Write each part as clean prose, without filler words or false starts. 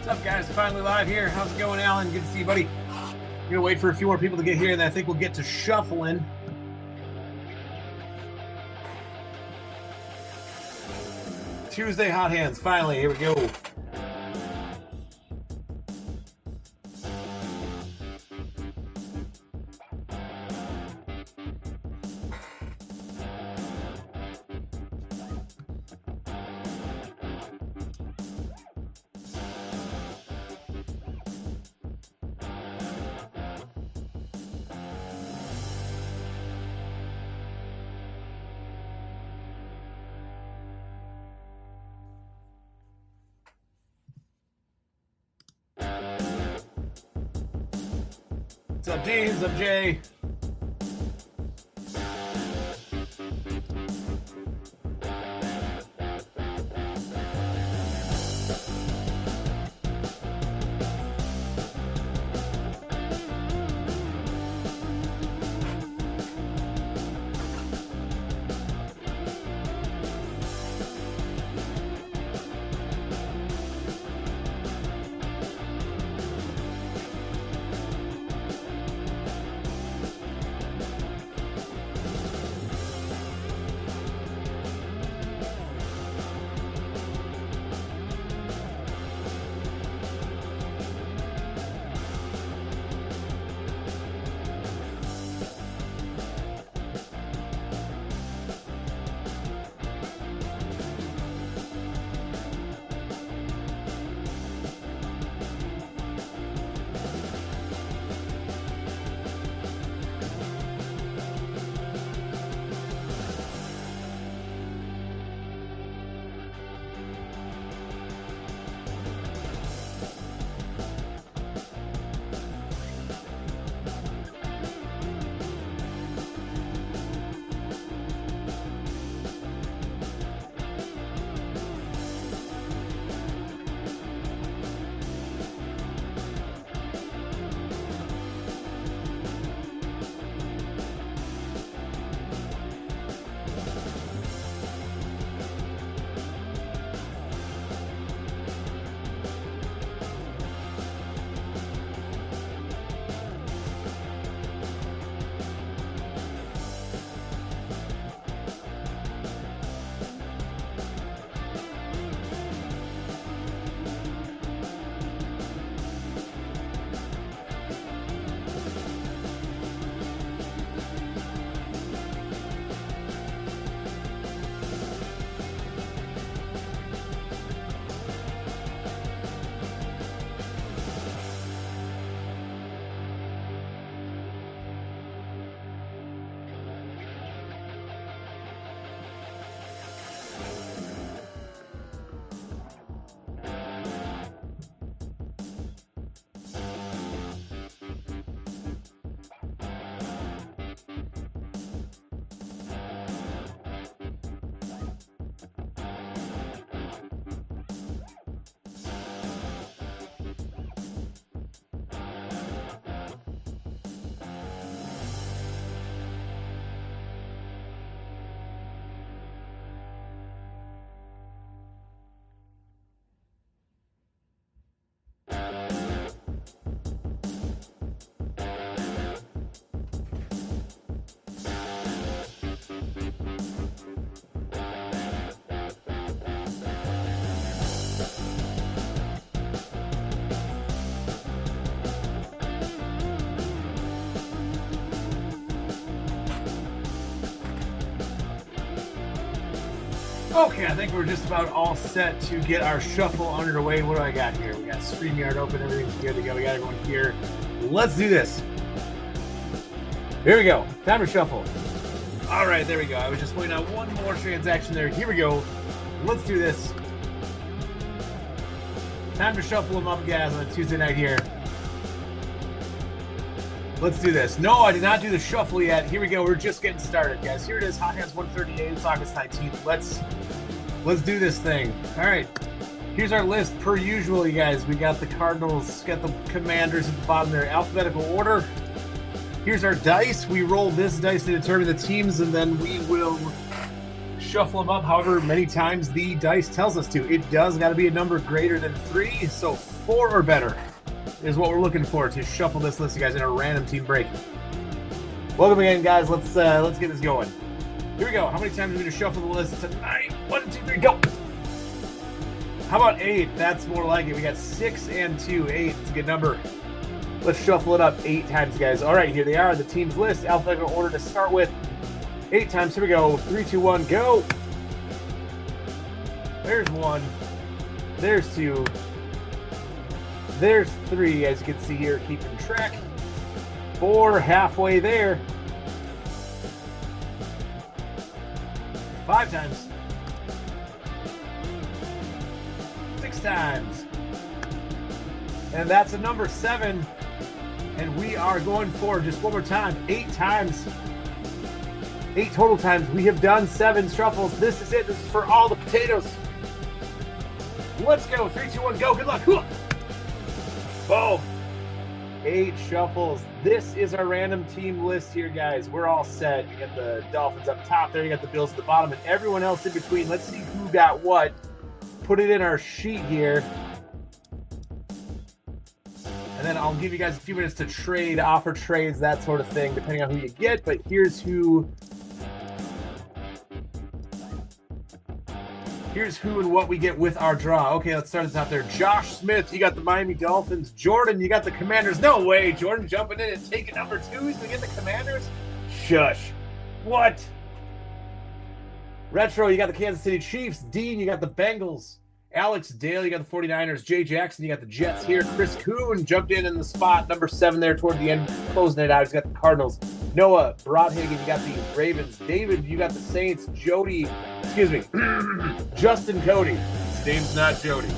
up, guys? Finally live here. How's it going, Alan? Good to see you, buddy. I'm gonna wait for a few more people to get here, and I think we'll get to shuffling. Tuesday hot hands. Finally, here we go. What's up, Dean? What's up, Jay? Okay, I think we're just about all set to get our shuffle underway. What do I got here? We got StreamYard open, everything's good to go. We got everyone here. Let's do this. Here we go. Time to shuffle. All right, there we go. I was just pointing out one more transaction there. Here we go. Let's do this. Time to shuffle them up, guys, on a Tuesday night here. Let's do this. No, I did not do the shuffle yet. Here we go. We're just getting started, guys. Here it is. Hot Hands 138. It's August 19th. Let's do this thing. All right. Here's our list per usual, you guys. We got the Cardinals, got the Commanders at the bottom there, alphabetical order. Here's our dice. We roll this dice to determine the teams, and then we will shuffle them up however many times the dice tells us to. It does got to be a number greater than 3. So 4 or better is what we're looking for to shuffle this list, you guys, in a random team break. Welcome again, guys. Let's get this going. Here we go. How many times are we going to shuffle the list tonight? 1, 2, 3, go. How about 8? That's more like it. We got 6 and 2. 8 is a good number. Let's shuffle it up 8 times, guys. All right, here they are. The team's list. Alphabetical order to start with. 8 times. Here we go. 3, 2, 1, go. There's 1. There's 2. There's 3, as you can see here, keeping track. 4, halfway there. 5 times. 6 times. And that's a number 7. And we are going for, just one more time, 8 times. 8 total times. We have done 7 shuffles. This is it. This is for all the potatoes. Let's go. 3, 2, 1, go. Good luck. Boom. 8 shuffles. This is our random team list here, guys. We're all set. You got the Dolphins up top there. You got the Bills at the bottom, and everyone else in between. Let's see who got what. Put it in our sheet here. And then I'll give you guys a few minutes to trade, offer trades, that sort of thing, depending on who you get. But here's who and what we get with our draw. Okay, let's start this out there. Josh Smith, you got the Miami Dolphins. Jordan, you got the Commanders. No way. Jordan jumping in and taking number 2. He's going to get the Commanders? Shush. What? Retro, you got the Kansas City Chiefs. Dean, you got the Bengals. Alex Dale, you got the 49ers. Jay Jackson, you got the Jets here. Chris Kuhn jumped in the spot, number 7 there toward the end, closing it out. He's got the Cardinals. Noah Broadhagen, you got the Ravens. David, you got the Saints. Justin Cody. His name's not Jody.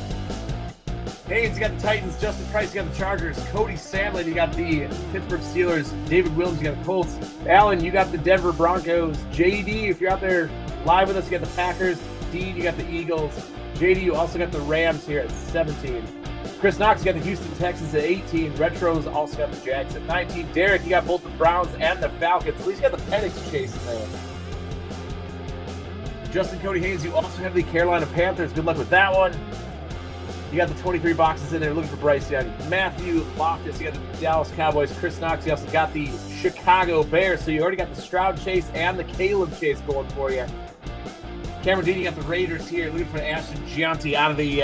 Haynes, you got the Titans. Justin Price, you got the Chargers. Cody Sandlin, you got the Pittsburgh Steelers. David Williams, you got the Colts. Allen, you got the Denver Broncos. JD, if you're out there live with us, you got the Packers. Dean, you got the Eagles. JD, you also got the Rams here at 17. Chris Knox, you got the Houston Texans at 18. Retro's also got the Jags at 19. Derek, you got both the Browns and the Falcons. At least you got the Penix chasing there. Justin Cody Haynes, you also have the Carolina Panthers. Good luck with that one. You got the 23 boxes in there looking for Bryce Young. Matthew Loftus, you got the Dallas Cowboys. Chris Knox, you also got the Chicago Bears. So you already got the Stroud chase and the Caleb chase going for you. Cameron Dean, you got the Raiders here, looking for Ashton Gianti out of the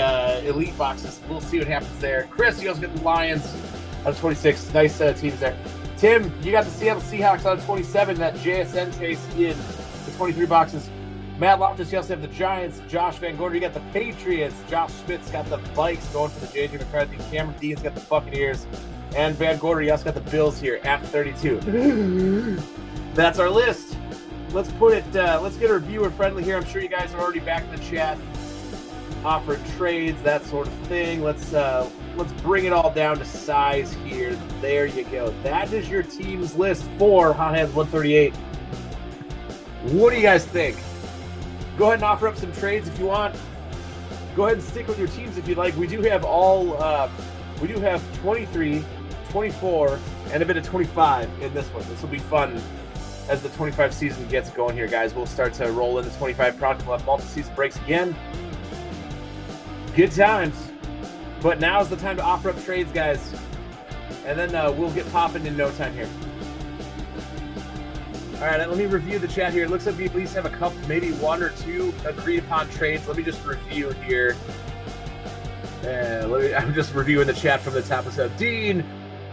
elite boxes. We'll see what happens there. Chris, you also got the Lions out of 26. Nice teams there. Tim, you got the Seattle Seahawks out of 27. That JSN chase in the 23 boxes. Matt Loftus, you also have the Giants. Josh Van Gorder, you got the Patriots. Josh Smith's got the Vikes going for the J.J. McCarthy. Cameron Dean's got the Buccaneers. And Van Gorder, you also got the Bills here at 32. That's our list. Let's put it, let's get our viewer friendly here. I'm sure you guys are already back in the chat, offering trades, that sort of thing. Let's bring it all down to size here. There you go. That is your team's list for Hot Hands 138. What do you guys think? Go ahead and offer up some trades if you want. Go ahead and stick with your teams if you'd like. We do have we do have 23, 24, and a bit of 25 in this one. This will be fun. As the 25 season gets going here, guys, we'll start to roll into 25 product. We'll have multi-season breaks again. Good times. But now's the time to offer up trades, guys. And then we'll get popping in no time here. All right, let me review the chat here. It looks like we at least have a couple, maybe 1 or 2 agreed upon trades. Let me just review here. I'm just reviewing the chat from the top of the Dean,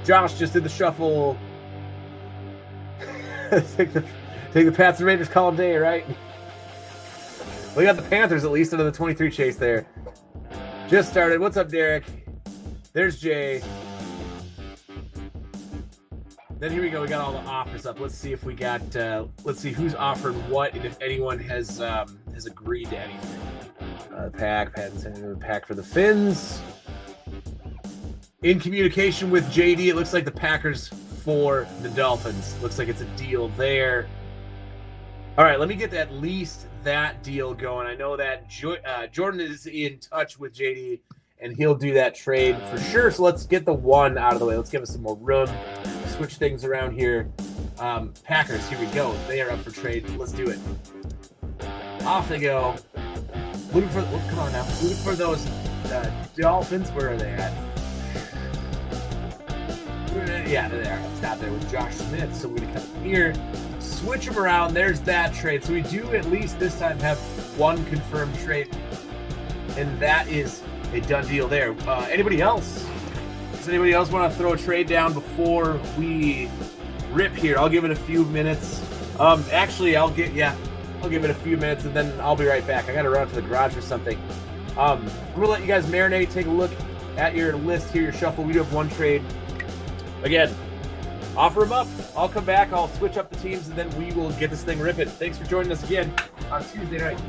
Josh just did the shuffle. take the Pats and Raiders column day, right? We got the Panthers at least under the 23 chase there. Just started. What's up, Derek? There's Jay. Then here we go. We got all the offers up. Let's see if we got. Let's see who's offered what and if anyone has agreed to anything. Pack for the Finns. In communication with JD, it looks like the Packers for the Dolphins. Looks like it's a deal there. All right, let me get at least that deal going. I know that Jordan is in touch with JD, and he'll do that trade for sure. So let's get the 1 out of the way. Let's give us some more room. Switch things around here. Packers, here we go. They are up for trade. Let's do it. Off they go. Looking for, come on now. Looking for those Dolphins. Where are they at? Yeah, there. It's not there with Josh Smith. So we're going to come here, switch them around. There's that trade. So we do at least this time have one confirmed trade. And that is a done deal there. Anybody else? Does anybody else want to throw a trade down before we rip here? I'll give it a few minutes. Actually, I'll give it a few minutes and then I'll be right back. I got to run out to the garage or something. I'm going to let you guys marinate, take a look at your list here, your shuffle. We do have one trade. Again, offer them up. I'll come back. I'll switch up the teams and then we will get this thing ripping. Thanks for joining us again on Tuesday night.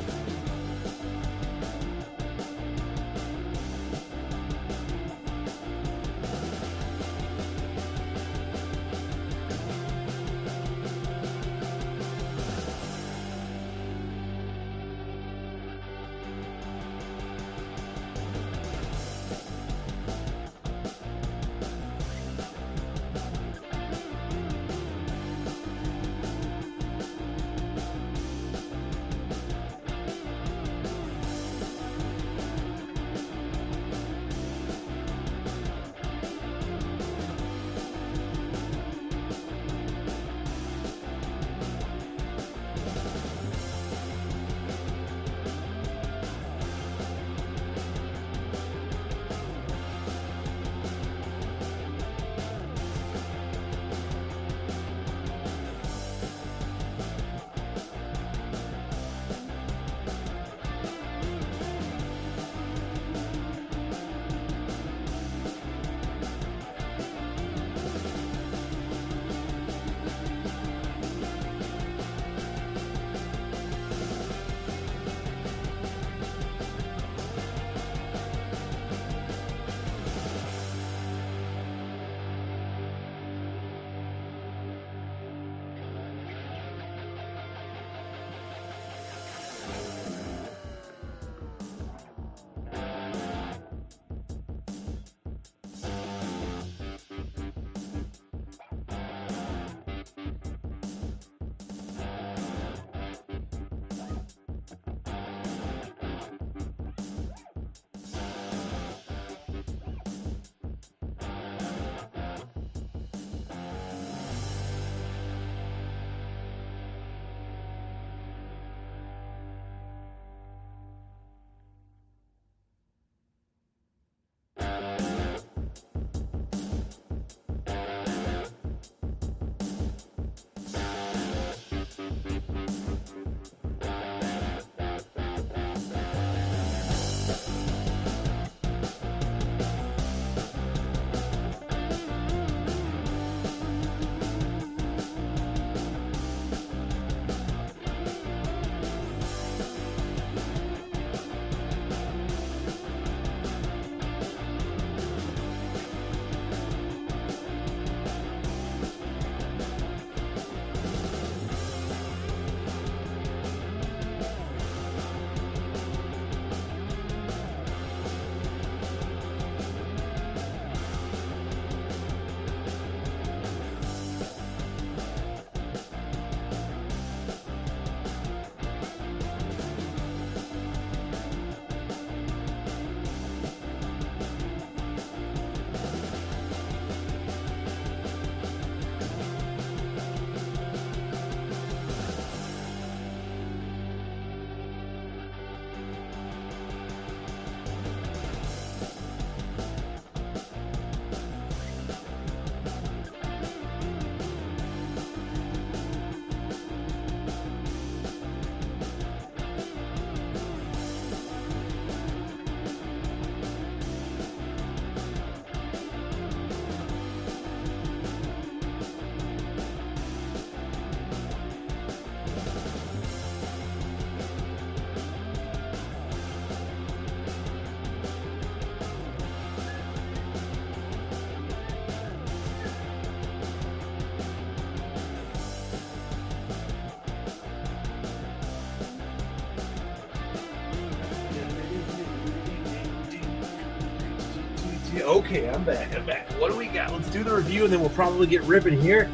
Okay, I'm back. What do we got? Let's do the review and then we'll probably get ripping here.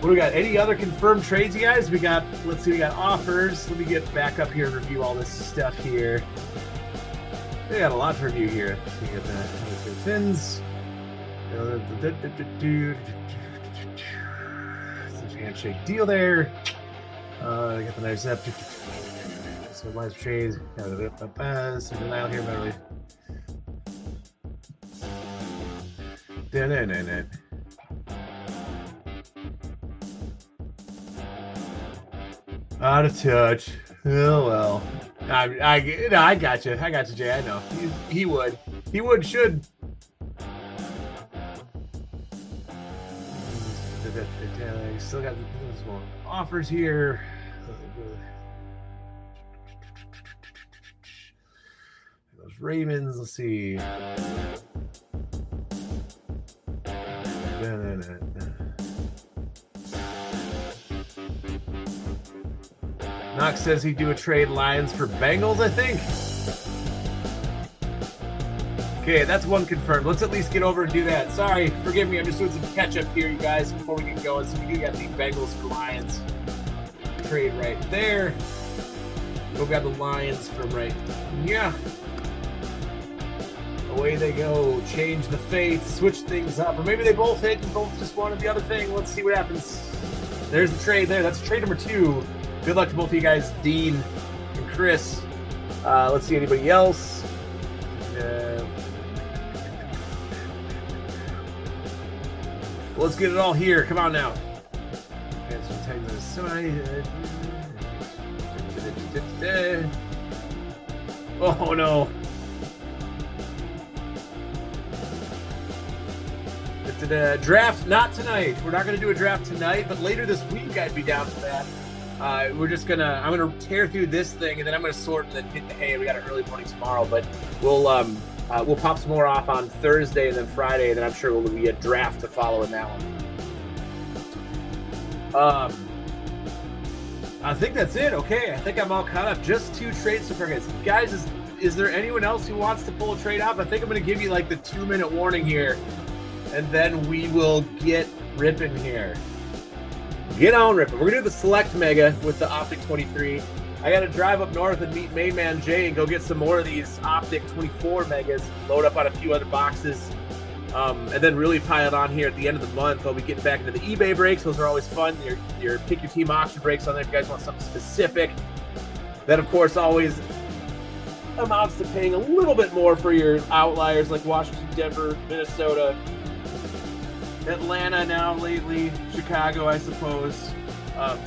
What do we got? Any other confirmed trades, you guys? We got offers. Let me get back up here and review all this stuff here. We got a lot to review here. So we got the fins. Handshake deal there. I got the knives up. So lines of trades. Some denial here, by the way. Out of touch. Oh well. I got you. I got you, Jay. I know. He would. He would. Should. Still got some offers here. Those Ravens. Let's see. Knox says he'd do a trade Lions for Bengals, I think. Okay, that's one confirmed. Let's at least get over and do that. Sorry, forgive me. I'm just doing some catch up here, you guys, before we get going. So we do got the Bengals for Lions trade right there. Go grab the Lions from right. Yeah. Away they go. Change the fates. Switch things up. Or maybe they both hit and both just wanted the other thing. Let's see what happens. There's the trade there. That's trade number 2. Good luck to both of you guys, Dean and Chris. Let's see anybody else. Let's get it all here. Come on now. Oh no. Draft not tonight. We're not going to do a draft tonight, but later this week I'd be down for that. I'm gonna tear through this thing and then I'm gonna sort and then hit the hay. We got an early morning tomorrow, but we'll pop some more off on Thursday and then Friday, and then I'm sure will be a draft to follow in that one. I think that's it. Okay, I think I'm all caught up. Just 2 trades so far, guys. Guys, is there anyone else who wants to pull a trade off? I think I'm gonna give you like the 2-minute warning here, and then we will get ripping here. Get on ripping. We're gonna do the select mega with the Optic 23. I gotta drive up north and meet Main Man Jay and go get some more of these Optic 24 megas, load up on a few other boxes, and then really pile it on here at the end of the month. I'll be getting back into the eBay breaks. Those are always fun. Your pick your team auction breaks on there if you guys want something specific. That of course always amounts to paying a little bit more for your outliers like Washington, Denver, Minnesota, Atlanta now lately, Chicago, I suppose.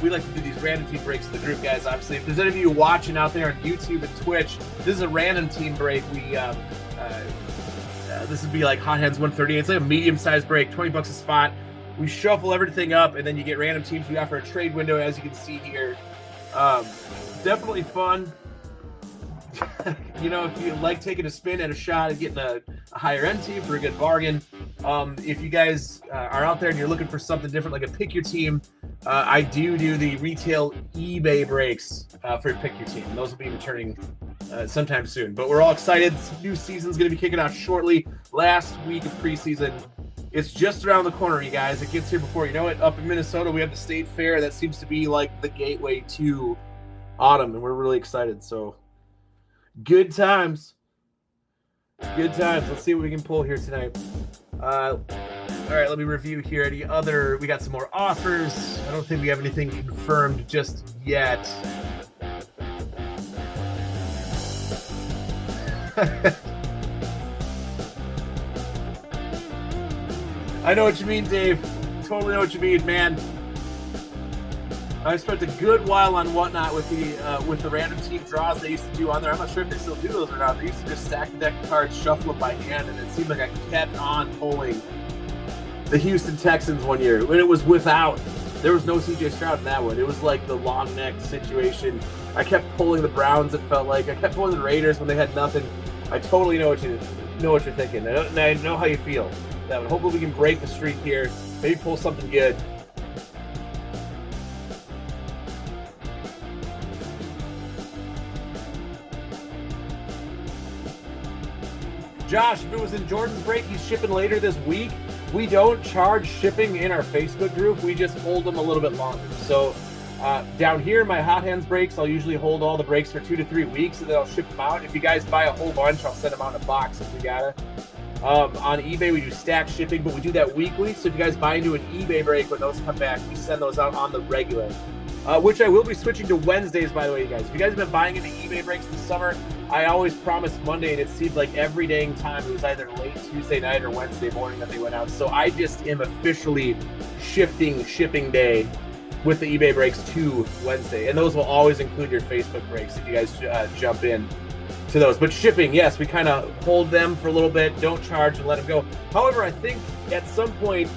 We like to do these random team breaks in the group, guys, obviously. If there's any of you watching out there on YouTube and Twitch, this is a random team break. This would be like Hot Hands 138. It's like a medium-sized break, $20 a spot. We shuffle everything up, and then you get random teams. We offer a trade window, as you can see here. Definitely fun. You know, if you like taking a spin at a shot and getting a higher end team for a good bargain. If you guys are out there and you're looking for something different, like a pick your team, I do the retail eBay breaks for pick your team. Those will be returning sometime soon. But we're all excited. New season's going to be kicking out shortly. Last week of preseason. It's just around the corner, you guys. It gets here before you know it. Up in Minnesota, we have the state fair. That seems to be like the gateway to autumn, and we're really excited. So good times. Good times. Let's see what we can pull here tonight. All right, let me review here. Any other? We got some more offers. I don't think we have anything confirmed just yet. I know what you mean, Dave. Totally know what you mean, man. I spent a good while on Whatnot with the random team draws they used to do on there. I'm not sure if they still do those or not. They used to just stack the deck of cards, shuffle them by hand, and it seemed like I kept on pulling the Houston Texans one year. When it was without, there was no CJ Stroud in that one. It was like the long neck situation. I kept pulling the Browns, it felt like. I kept pulling the Raiders when they had nothing. I totally know what you're thinking. I know how you feel. That one. Hopefully we can break the streak here. Maybe pull something good. Josh, if it was in Jordan's break, he's shipping later this week. We don't charge shipping in our Facebook group. We just hold them a little bit longer. So down here in my Hot Hands breaks, I'll usually hold all the breaks for 2 to 3 weeks, and then I'll ship them out. If you guys buy a whole bunch, I'll send them out in a box if we gotta. On eBay, we do stack shipping, but we do that weekly. So if you guys buy into an eBay break, when those come back, we send those out on the regular. Which I will be switching to Wednesdays, by the way, you guys. If you guys have been buying into eBay breaks this summer, I always promised Monday, and it seemed like every dang time it was either late Tuesday night or Wednesday morning that they went out. So I just am officially shifting shipping day with the eBay breaks to Wednesday. And those will always include your Facebook breaks if you guys jump in to those. But shipping, yes, we kind of hold them for a little bit, don't charge and let them go. However, I think at some point,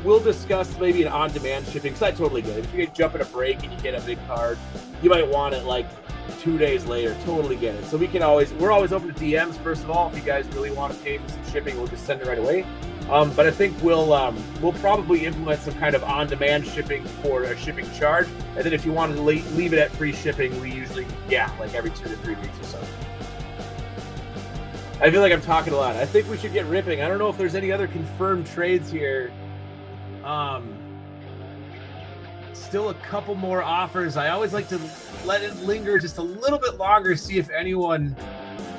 we'll discuss maybe an on-demand shipping, because I totally get it. If you jump in a break and you get a big card, you might want it like 2 days later. Totally get it. So we're always open to DMs, first of all. If you guys really want to pay for some shipping, we'll just send it right away. But I think we'll probably implement some kind of on-demand shipping for a shipping charge. And then if you want to leave it at free shipping, we usually, like every 2 to 3 weeks or so. I feel like I'm talking a lot. I think we should get ripping. I don't know if there's any other confirmed trades here. Still a couple more offers. I always like to let it linger just a little bit longer, see if anyone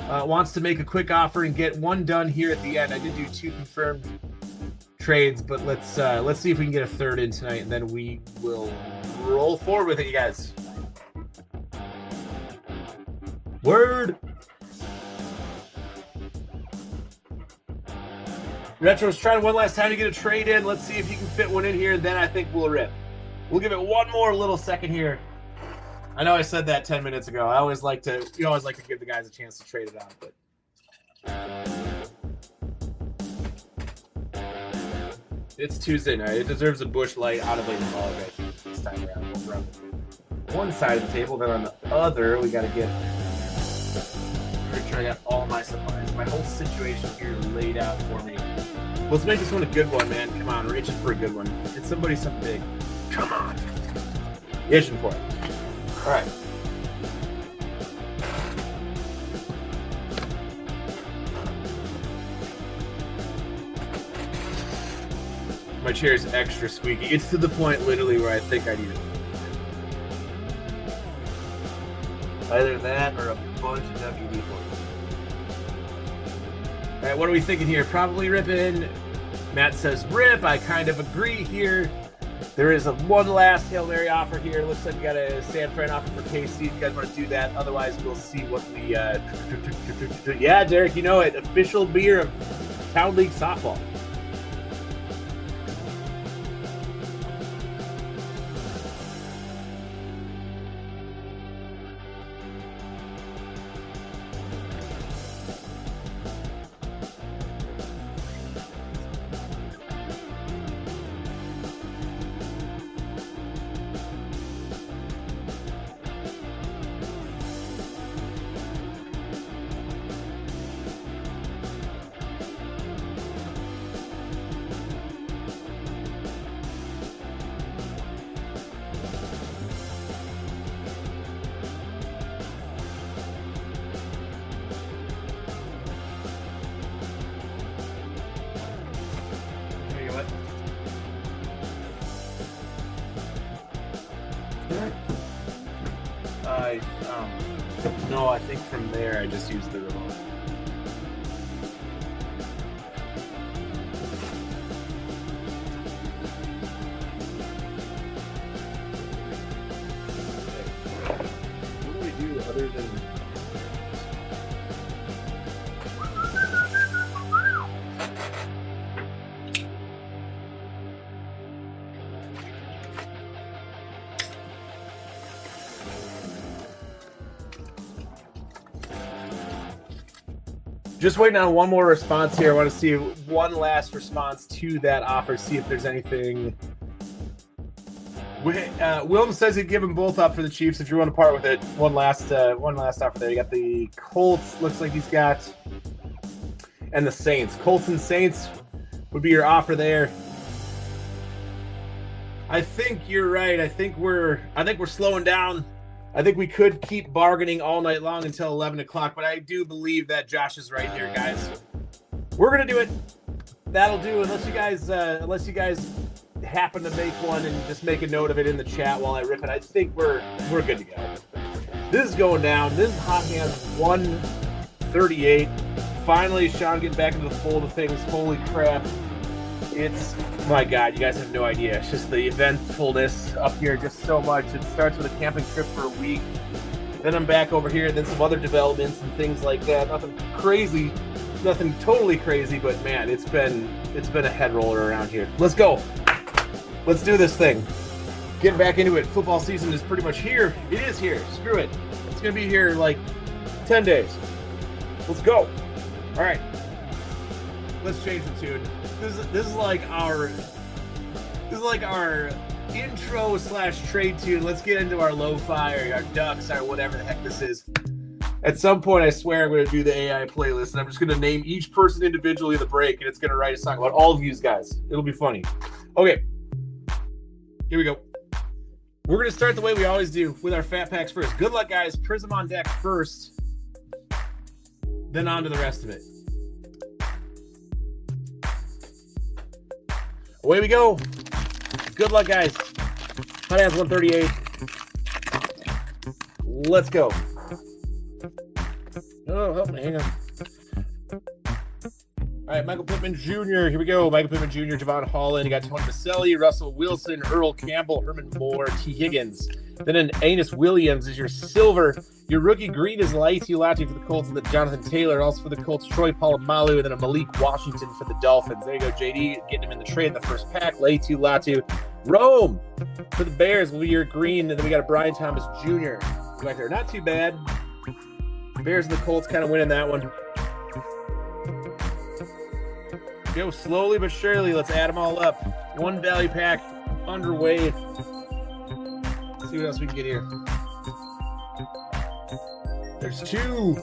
wants to make a quick offer and get one done here at the end. I did do 2 confirmed trades, but let's see if we can get a third in tonight, and then we will roll forward with it, you guys. Word. Retro's trying one last time to get a trade in. Let's see if you can fit one in here, and then I think we'll rip. We'll give it one more little second here. I know I said that 10 minutes ago. You always like to give the guys a chance to trade it out, but it's Tuesday night. It deserves a Busch Light out of Lady Ball this time around. Over on one side of the table, then on the other, we got to get. Make sure I got all my supplies. My whole situation here laid out for me. Let's make this one a good one, man. Come on, we're itching for a good one. It's somebody something big. Come on. Itching for it. All right. My chair's extra squeaky. It's to the point, literally, where I think I need it. Either that or a bunch of WD-40. All right, what are we thinking here? Probably ripping. Matt says rip. I kind of agree here. There is one last Hail Mary offer here. Looks like we got a San Fran offer for KC if you guys want to do that. Otherwise, we'll see what we... Yeah, Derek, you know it. Official beer of Town League softball. No, I think from there I just used the remote. What do we do other than... Just waiting on one more response here. I want to see one last response to that offer, see if there's anything. Wilm says he'd give them both up for the Chiefs if you want to part with it. One last offer there. You got the Colts, looks like he's got, and the Saints. Colts and Saints would be your offer there. I think you're right. I think we're slowing down. I think we could keep bargaining all night long until 11 o'clock, but I do believe that Josh is right here, guys. We're going to do it. That'll do, unless you guys happen to make one and just make a note of it in the chat while I rip it. I think we're good to go. This is going down. This is Hot Hands 138. Finally, Sean getting back into the fold of things. Holy crap. It's, my God, you guys have no idea. It's just the eventfulness up here, just so much. It starts with a camping trip for a week. Then I'm back over here, and then some other developments and things like that. Nothing crazy, nothing totally crazy, but man, it's been a head roller around here. Let's go. Let's do this thing. Getting back into it. Football season is pretty much here. It is here. Screw it. It's gonna be here in like 10 days. Let's go. All right. Let's change the tune. This is like our intro / trade tune. Let's get into our lo-fi or our ducks or whatever the heck this is. At some point, I swear I'm going to do the AI playlist, and I'm just going to name each person individually the break, and it's going to write a song about all of you guys. It'll be funny. Okay. Here we go. We're going to start the way we always do with our fat packs first. Good luck, guys. Prism on deck first, then on to the rest of it. Away we go. Good luck, guys. Hot Hands 138. Let's go. Oh, hang on. All right, Michael Pittman Jr. Here we go. Michael Pittman Jr., Javon Holland. You got Tony Vaselli, Russell Wilson, Earl Campbell, Herman Moore, T. Higgins. Then an Anus Williams is your silver. Your rookie green is Laitu Latu for the Colts, and the Jonathan Taylor. Also for the Colts, Troy Polamalu, and then a Malik Washington for the Dolphins. There you go, JD, getting him in the trade in the first pack. Laitu Latu. Rome for the Bears will be your green, and then we got a Brian Thomas Jr. back there. Not too bad. Bears and the Colts kind of winning that one. Go slowly but surely. Let's add them all up. One value pack underway. Let's see what else we can get here. There's two.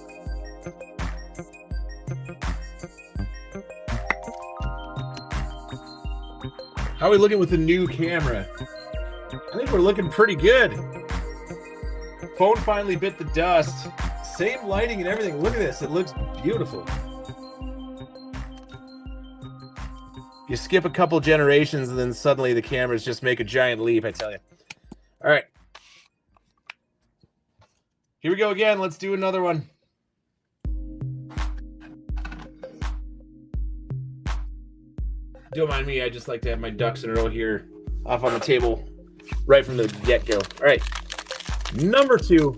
How are we looking with the new camera? I think we're looking pretty good. Phone finally bit the dust. Same lighting and everything. Look at this. It looks beautiful. You skip a couple generations and then suddenly the cameras just make a giant leap, I tell you. All right. Here we go again. Let's do another one. Don't mind me. I just like to have my ducks in a row here off on the table right from the get-go. All right. Number 2.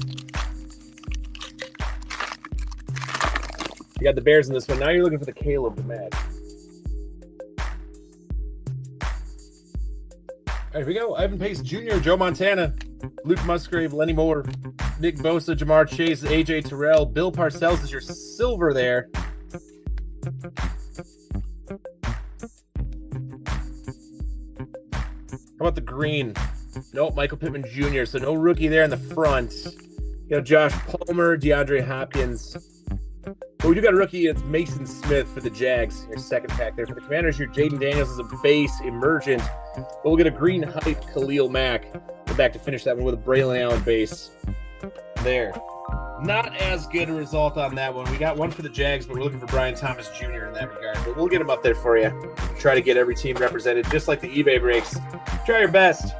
You got the Bears in this one. Now you're looking for the Caleb the Mad. All right, here we go. Ivan Pace Jr., Joe Montana, Luke Musgrave, Lenny Moore, Nick Bosa, Jamar Chase, AJ Terrell, Bill Parcells is your silver there. How about the green? Nope, Michael Pittman Jr., so no rookie there in the front. You know, Josh Palmer, DeAndre Hopkins. But we do got a rookie. It's Mason Smith for the Jags. Your second pack there. For the Commanders, your Jaden Daniels is a base emergent. But we'll get a green hype Khalil Mack. We're back to finish that one with a Braylon Allen base. There. Not as good a result on that one. We got one for the Jags, but we're looking for Brian Thomas Jr. in that regard. But we'll get him up there for you. Try to get every team represented, just like the eBay breaks. Try your best.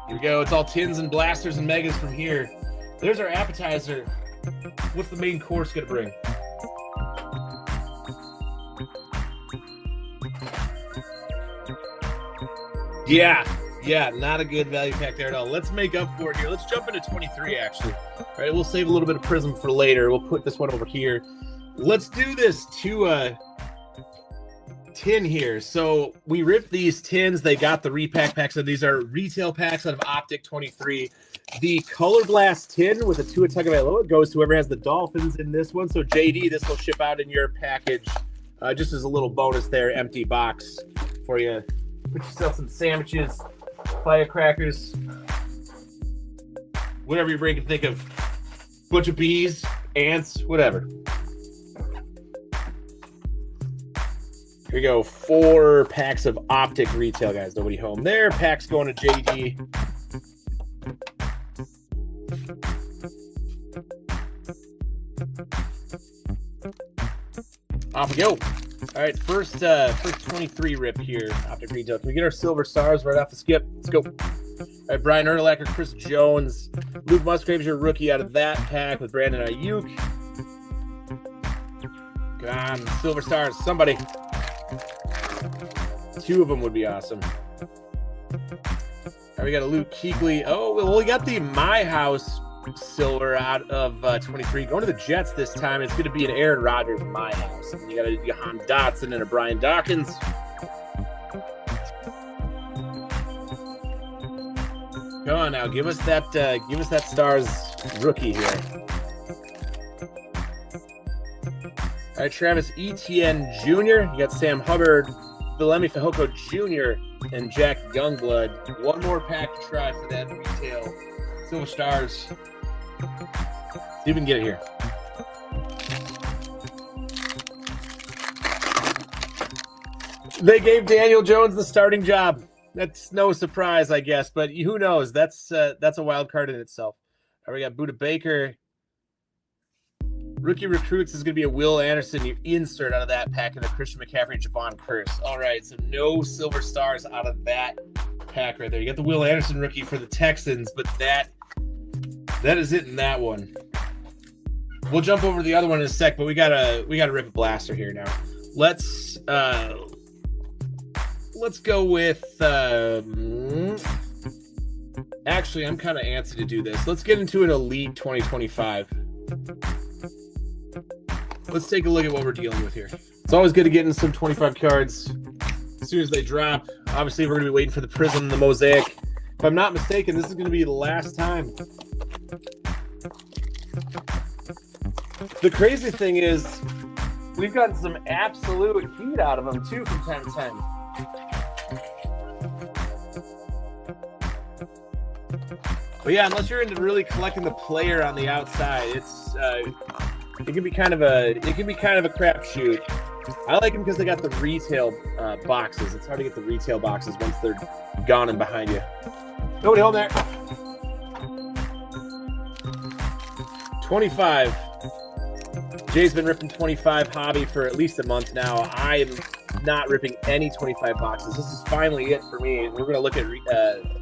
Here we go. It's all tins and blasters and megas from here. There's our appetizer. What's the main course going to bring? Yeah, not a good value pack there at all. Let's make up for it here. Let's jump into 23, actually. All right, we'll save a little bit of Prism for later. We'll put this one over here. Let's do this to tin here. So we ripped these tins. They got the repack packs. So these are retail packs out of Optic 23. The Color Blast tin with a Tua Tagovailoa goes to whoever has the Dolphins in this one. So JD, this will ship out in your package just as a little bonus there, empty box for you. Put yourself some sandwiches, firecrackers, whatever your brain can think of. Bunch of bees, ants, whatever. Here we go. 4 packs of Optic retail, guys. Nobody home there. Packs going to JD. Off we go. All right, first 23 rip here, Optic retail. Can we get our silver stars right off the skip? Let's go. All right, Brian Urlacher, Chris Jones. Luke Musgrave's your rookie out of that pack with Brandon Ayuk. Come on, Silver Stars, somebody. 2 of them would be awesome. All right, we got a Luke Kuechly. Oh, well, we got the My House silver out of 23. Going to the Jets this time. It's going to be an Aaron Rodgers My House. And you got a Jahan Dotson and a Brian Dawkins. Come on now, give us that Stars rookie here. All right, Travis Etienne Jr. You got Sam Hubbard, Philemi Fehoko Jr., and Jack Youngblood. One more pack to try for that retail Silver Stars. See if we can get it here. They gave Daniel Jones the starting job. That's no surprise, I guess, but who knows? That's a wild card in itself. All right, we got Buda Baker. Rookie recruits is going to be a Will Anderson. You insert out of that pack, and a Christian McCaffrey, Javon Curse. All right, so no Silver Stars out of that pack right there. You got the Will Anderson rookie for the Texans, but that is it in that one. We'll jump over to the other one in a sec, but we gotta rip a blaster here now. Let's go with actually, I'm kind of antsy to do this. Let's get into an Elite 2025. Let's take a look at what we're dealing with here. It's always good to get in some 25 cards as soon as they drop. Obviously, we're going to be waiting for the Prism, the Mosaic. If I'm not mistaken, this is going to be the last time. The crazy thing is, we've gotten some absolute heat out of them, too, from time to time. But yeah, unless you're into really collecting the player on the outside, it can be kind of a crapshoot. I like them because they got the retail boxes. It's hard to get the retail boxes once they're gone and behind you. Nobody home there. 25. Jay's been ripping 25 hobby for at least a month now. I'm not ripping any 25 boxes. This is finally it for me. We're going to look at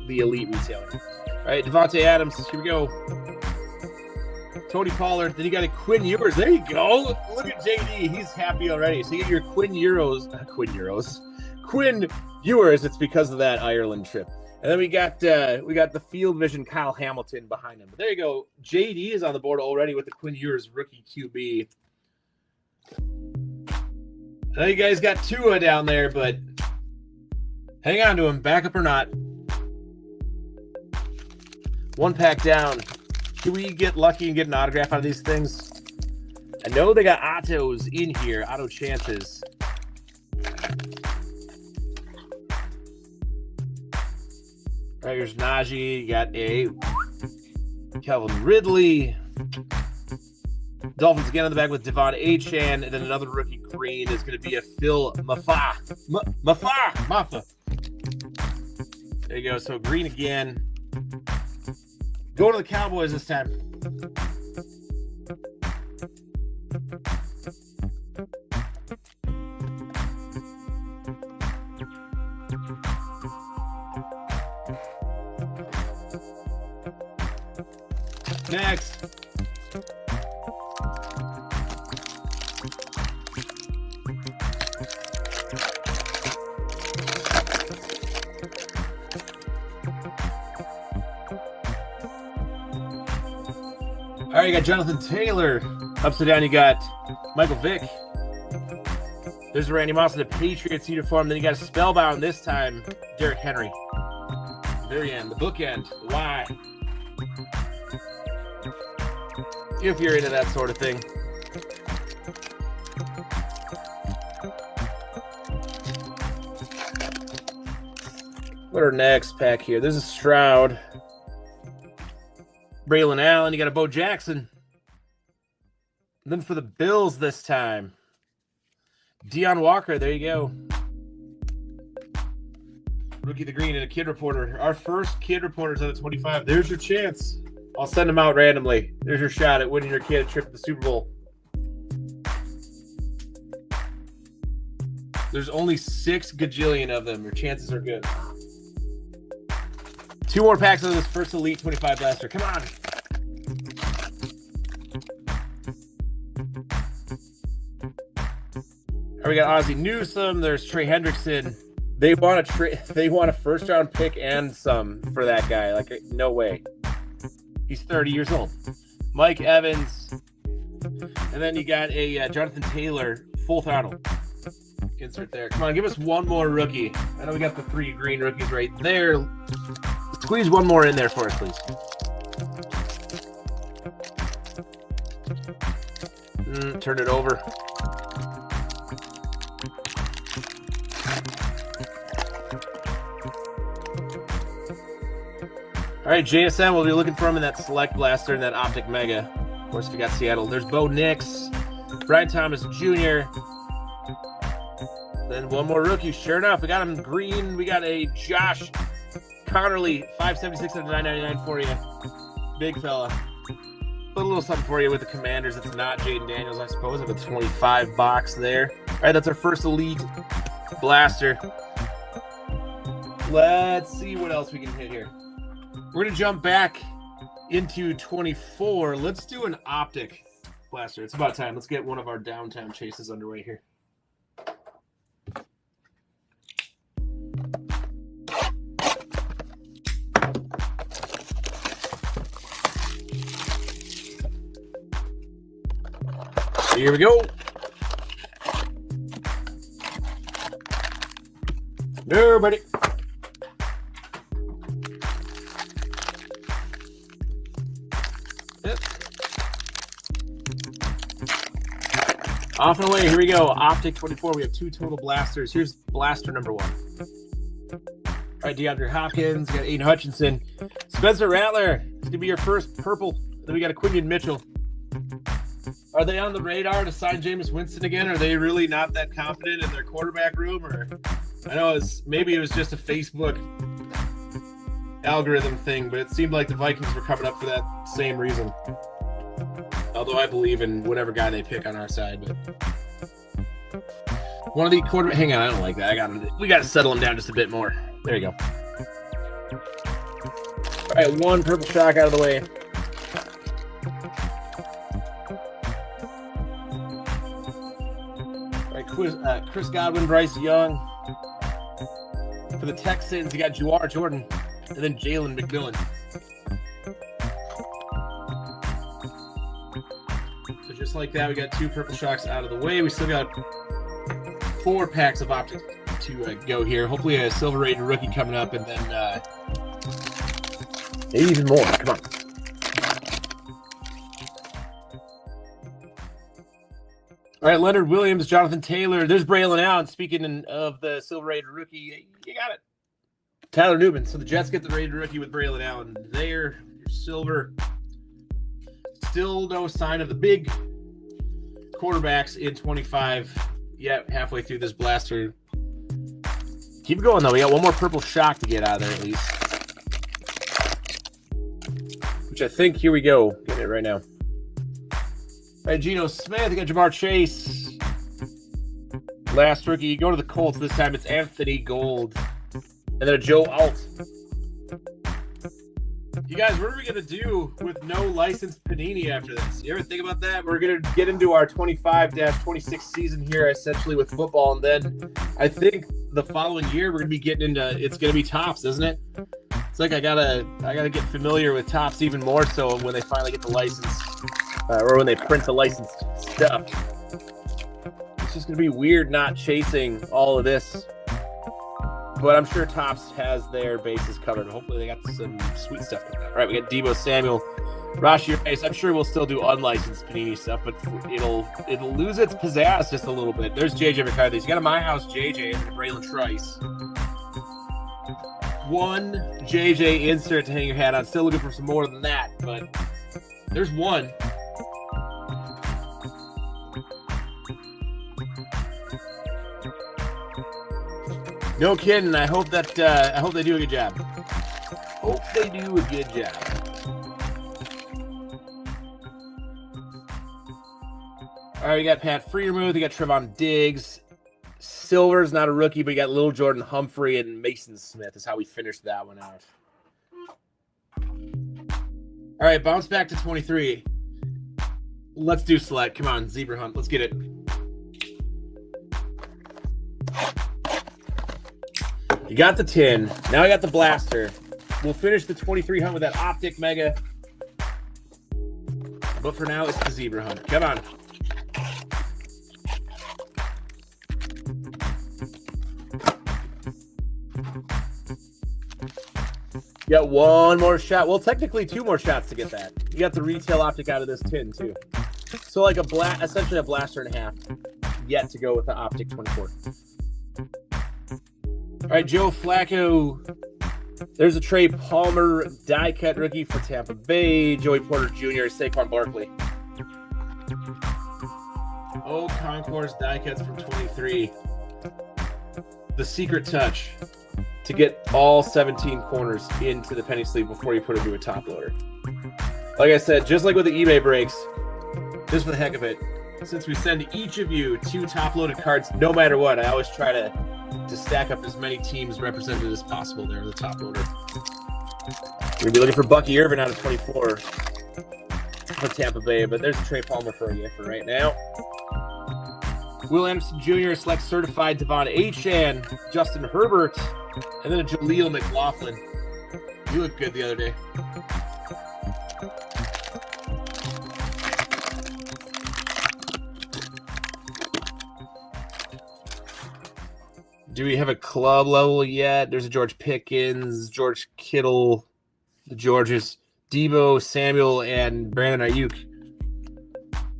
the Elite retailer. All right, Devontae Adams. Here we go. Tony Pollard. Then you got a Quinn Ewers. There you go. Look at JD. He's happy already. So you get your Quinn Ewers. It's because of that Ireland trip. And then we got the Field Vision Kyle Hamilton behind him. But there you go. JD is on the board already with the Quinn Ewers rookie QB. I know you guys got Tua down there, but hang on to him, backup or not. One pack down. Can we get lucky and get an autograph out of these things? I know they got autos in here, auto chances. All right, here's Najee. You got a Calvin Ridley. Dolphins again on the back with Devon Achane, and then another rookie green is going to be a Phil Maffa. There you go. So green again. Going to the Cowboys this time. Next. All right, you got Jonathan Taylor. Upside down, you got Michael Vick. There's Randy Moss in the Patriots uniform. Then you got a Spellbound this time, Derrick Henry. Very end, the bookend. Why? If you're into that sort of thing. What our next pack here? There's a Stroud. Braylon Allen, you got a Bo Jackson. And then for the Bills this time, Deion Walker, there you go. Rookie the Green and a Kid Reporter. Our first Kid Reporters out of 25. There's your chance. I'll send them out randomly. There's your shot at winning your kid a trip to the Super Bowl. There's only 6 gajillion of them. Your chances are good. 2 more packs of this first Elite 25 blaster. Come on. All right, we got Ozzie Newsome. There's Trey Hendrickson. They want a first round pick and some for that guy. Like, no way. He's 30 years old. Mike Evans. And then you got a Jonathan Taylor full throttle. Insert there. Come on, give us one more rookie. I know we got the 3 green rookies right there. Squeeze one more in there for us, please. Turn it over. All right, JSN, we'll be looking for him in that Select Blaster and that Optic Mega. Of course, we got Seattle. There's Bo Nix, Brian Thomas Jr., then one more rookie. Sure enough, we got him green. We got a Josh Connerly, 576 out of 999 for you. Big fella. Put a little something for you with the Commanders. It's not Jaden Daniels, I suppose, of a 25 box there. All right, that's our first Elite Blaster. Let's see what else we can hit here. We're going to jump back into 24. Let's do an Optic Blaster. It's about time. Let's get one of our downtown chases underway here. Here we go. Nobody. Yep. Off and away. Here we go. Optic 24. We have 2 total blasters. Here's blaster number 1. All right, DeAndre Hopkins. We got Aiden Hutchinson. Spencer Rattler. It's going to be your first purple. Then we got a Quinion Mitchell. Are they on the radar to sign Jameis Winston again? Are they really not that confident in their quarterback room? Or I know maybe it was just a Facebook algorithm thing, but it seemed like the Vikings were coming up for that same reason. Although I believe in whatever guy they pick on our side. But one of the quarterback. Hang on, I don't like that. We got to settle him down just a bit more. There you go. All right, one purple shock out of the way. Chris Godwin, Bryce Young. For the Texans, you got Jawar Jordan and then Jalen McMillan. So just like that, we got 2 purple shocks out of the way. We still got 4 packs of Optic to go here. Hopefully a Silver Rated rookie coming up, and then maybe even more. Come on. All right, Leonard Williams, Jonathan Taylor. There's Braylon Allen. Speaking of the Silver Rated rookie, you got it. Tyler Newman. So the Jets get the Rated rookie with Braylon Allen. There, your silver. Still no sign of the big quarterbacks in 25 yet. Halfway through this blaster. Keep it going, though. We got one more purple shock to get out of there, at least. Which I think, here we go. Getting it right now. All right, Geno Smith. You got Jamar Chase. Last rookie. You go to the Colts. This time it's Anthony Gold. And then a Joe Alt. You guys, what are we going to do with no licensed Panini after this? You ever think about that? We're going to get into our 25-26 season here, essentially, with football. And then I think the following year, we're going to be getting into, it's going to be Topps, isn't it? It's like I gotta get familiar with Topps even more so when they finally get the license. Or when they print the licensed stuff. It's just going to be weird not chasing all of this. But I'm sure Topps has their bases covered. Hopefully they got some sweet stuff coming out. All right, we got Deebo Samuel, Rashi Rice. I'm sure we'll still do unlicensed Panini stuff, but it'll lose its pizzazz just a little bit. There's JJ McCarthy. You got a My House JJ and Braylon Trice. One JJ insert to hang your hat on. Still looking for some more than that, but there's one. No kidding. I hope they do a good job. Hope they do a good job. All right, we got Pat Freiermuth. We got Trevon Diggs. Silver's not a rookie, but you got Little Jordan Humphrey and Mason Smith is how we finished that one out. All right, bounce back to 23. Let's do select. Come on, zebra hunt. Let's get it. You got the tin. Now I got the blaster. We'll finish the 23 hunt with that optic mega. But for now, it's the zebra hunt. Come on. You got one more shot. Well, technically 2 more shots to get that. You got the retail optic out of this tin, too. So like essentially a blaster and a half yet to go with the optic 24. All right, Joe Flacco. There's a Trey Palmer die cut rookie for Tampa Bay. Joey Porter Jr., Saquon Barkley. Oh, Concourse die cuts from 23. The secret touch to get all 17 corners into the penny sleeve before you put it into a top loader. Like I said, just like with the eBay breaks, just for the heck of it, since we send each of you 2 top-loaded cards, no matter what, I always try to stack up as many teams represented as possible there in the top loader. We're going to be looking for Bucky Irvin out of 24 for Tampa Bay, but there's a Trey Palmer for you for right now. Will Anderson Jr. selects certified Devon Achane, Justin Herbert, and then a Jaleel McLaughlin. You looked good the other day. Do we have a club level yet? There's a George Pickens, George Kittle, the Georges, Debo, Samuel, and Brandon Ayuk.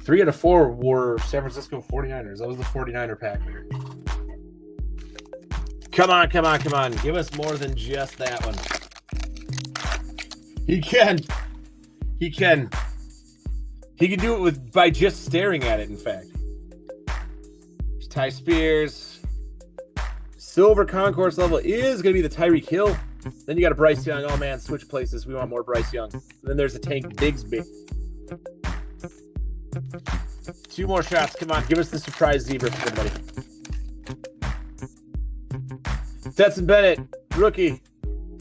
3 out of 4 were San Francisco 49ers. That was the 49er pack there. Come on, come on, come on. Give us more than just that one. He can. He can. He can do it by just staring at it, in fact. There's Ty Spears. Silver concourse level is going to be the Tyreek Hill. Then you got a Bryce Young. Oh, man, switch places. We want more Bryce Young. And then there's a Tank Bigsby. 2 more shots. Come on, give us the surprise zebra for everybody. Stetson Bennett, rookie.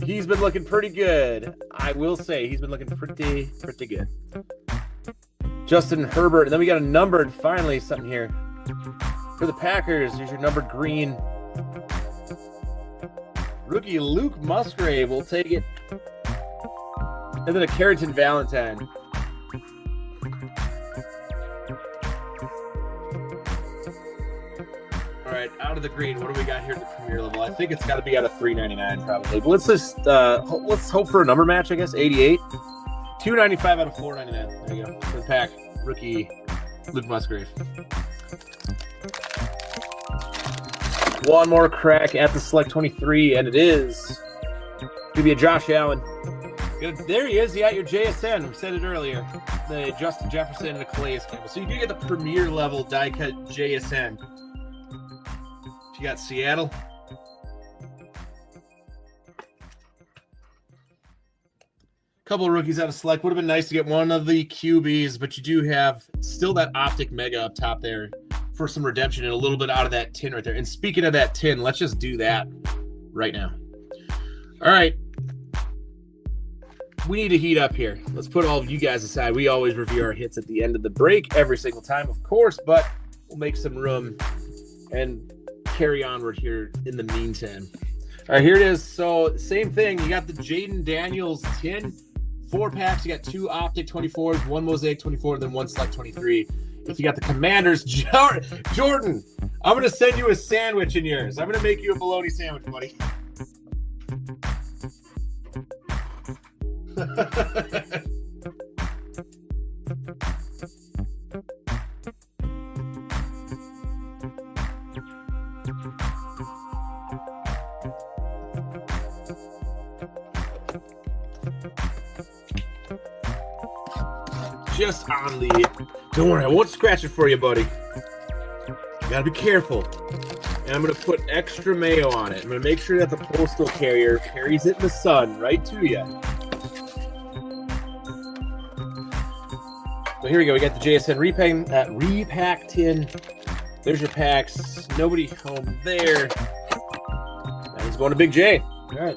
He's been looking pretty good. I will say he's been looking pretty good. Justin Herbert. And then we got a numbered, finally, something here. For the Packers, here's your numbered green. Rookie Luke Musgrave will take it. And then a Carrington Valentine. All right, out of the green, what do we got here at the premier level? I think it's got to be out of $3.99 probably. But let's just let's hope for a number match, I guess. 88, $2.95 out of $4.99. There you go. For the pack, rookie Luke Musgrave. One more crack at the select 23, and it is going to be a Josh Allen. There he is. You got your JSN. We said it earlier. The Justin Jefferson and the Calais Campbell. So you do get the premier level die cut JSN. You got Seattle. Couple of rookies out of select. Would have been nice to get one of the QBs, but you do have still that optic mega up top there for some redemption and a little bit out of that tin right there. And speaking of that tin, let's just do that right now. All right. We need to heat up here. Let's put all of you guys aside. We always review our hits at the end of the break every single time, of course, but we'll make some room and carry onward here in the meantime. All right, here it is. So same thing. You got the Jaden Daniels tin. 4 packs. You got 2 optic 24s, 1 mosaic 24, and then 1 select 23. If you got the Commanders, Jordan, I'm going to send you a sandwich in yours. I'm going to make you a bologna sandwich, buddy. Just on the... Don't worry, I won't scratch it for you, buddy. You gotta be careful. And I'm gonna put extra mayo on it. I'm gonna make sure that the postal carrier carries it in the sun right to you. So here we go. We got the JSN repack tin. There's your packs. Nobody home there. That one's going to Big J. All right.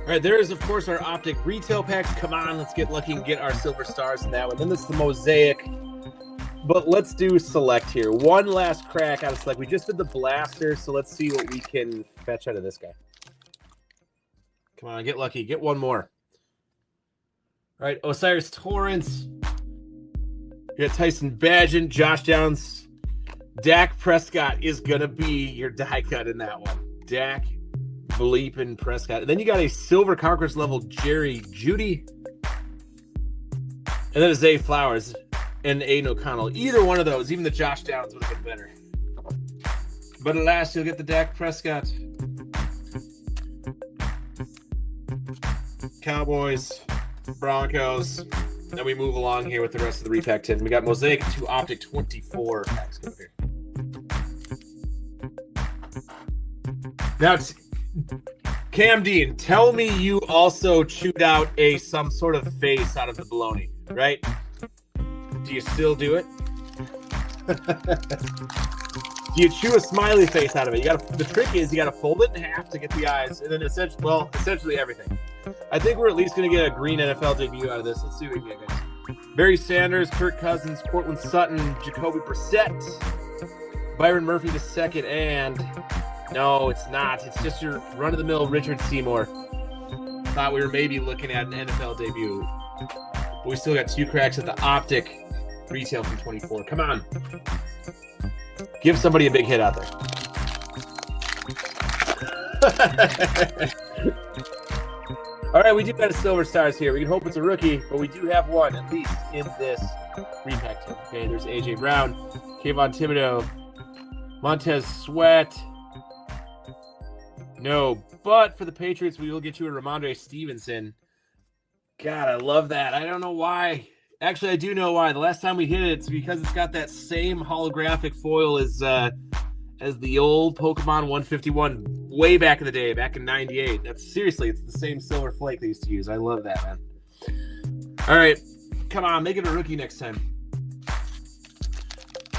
All right, there is, of course, our Optic retail packs. Come on, let's get lucky and get our silver stars in that one. Then this is the Mosaic. But let's do select here. One last crack out of select. We just did the blaster, so let's see what we can fetch out of this guy. Come on, get lucky. Get one more. All right, Osiris Torrance. You got Tyson Bagent, Josh Downs. Dak Prescott is going to be your die cut in that one. Dak bleeping Prescott. And then you got a silver Conquest level Jerry Jeudy. And then a Zay Flowers and Aiden O'Connell. Either one of those, even the Josh Downs would have been better. But alas, you'll get the Dak Prescott. Cowboys, Broncos. Then we move along here with the rest of the repack 10. We got Mosaic 2 Optic 24 packs over here. Now, Cam Dean, tell me you also chewed out some sort of face out of the bologna, right? Do you still do it? Do you chew a smiley face out of it? The trick is you got to fold it in half to get the eyes, and then essentially everything. I think we're at least going to get a green NFL debut out of this. Let's see what we can get, guys. Barry Sanders, Kirk Cousins, Cortland Sutton, Jacoby Brissett, Byron Murphy II, and no, it's not. It's just your run-of-the-mill Richard Seymour. Thought we were maybe looking at an NFL debut. But we still got 2 cracks at the Optic retail from 24. Come on. Give somebody a big hit out there. All right, we do got a silver stars here. We can hope it's a rookie, but we do have one, at least, in this repack team. Okay, there's A.J. Brown, Kayvon Thibodeau, Montez Sweat. No, but for the Patriots, we will get you a Ramondre Stevenson. God, I love that. I don't know why. Actually, I do know why. The last time we hit it, it's because it's got that same holographic foil as the old Pokemon 151 way back in the day, back in 98. Seriously, it's the same silver flake they used to use. I love that, man. All right, come on, make it a rookie next time.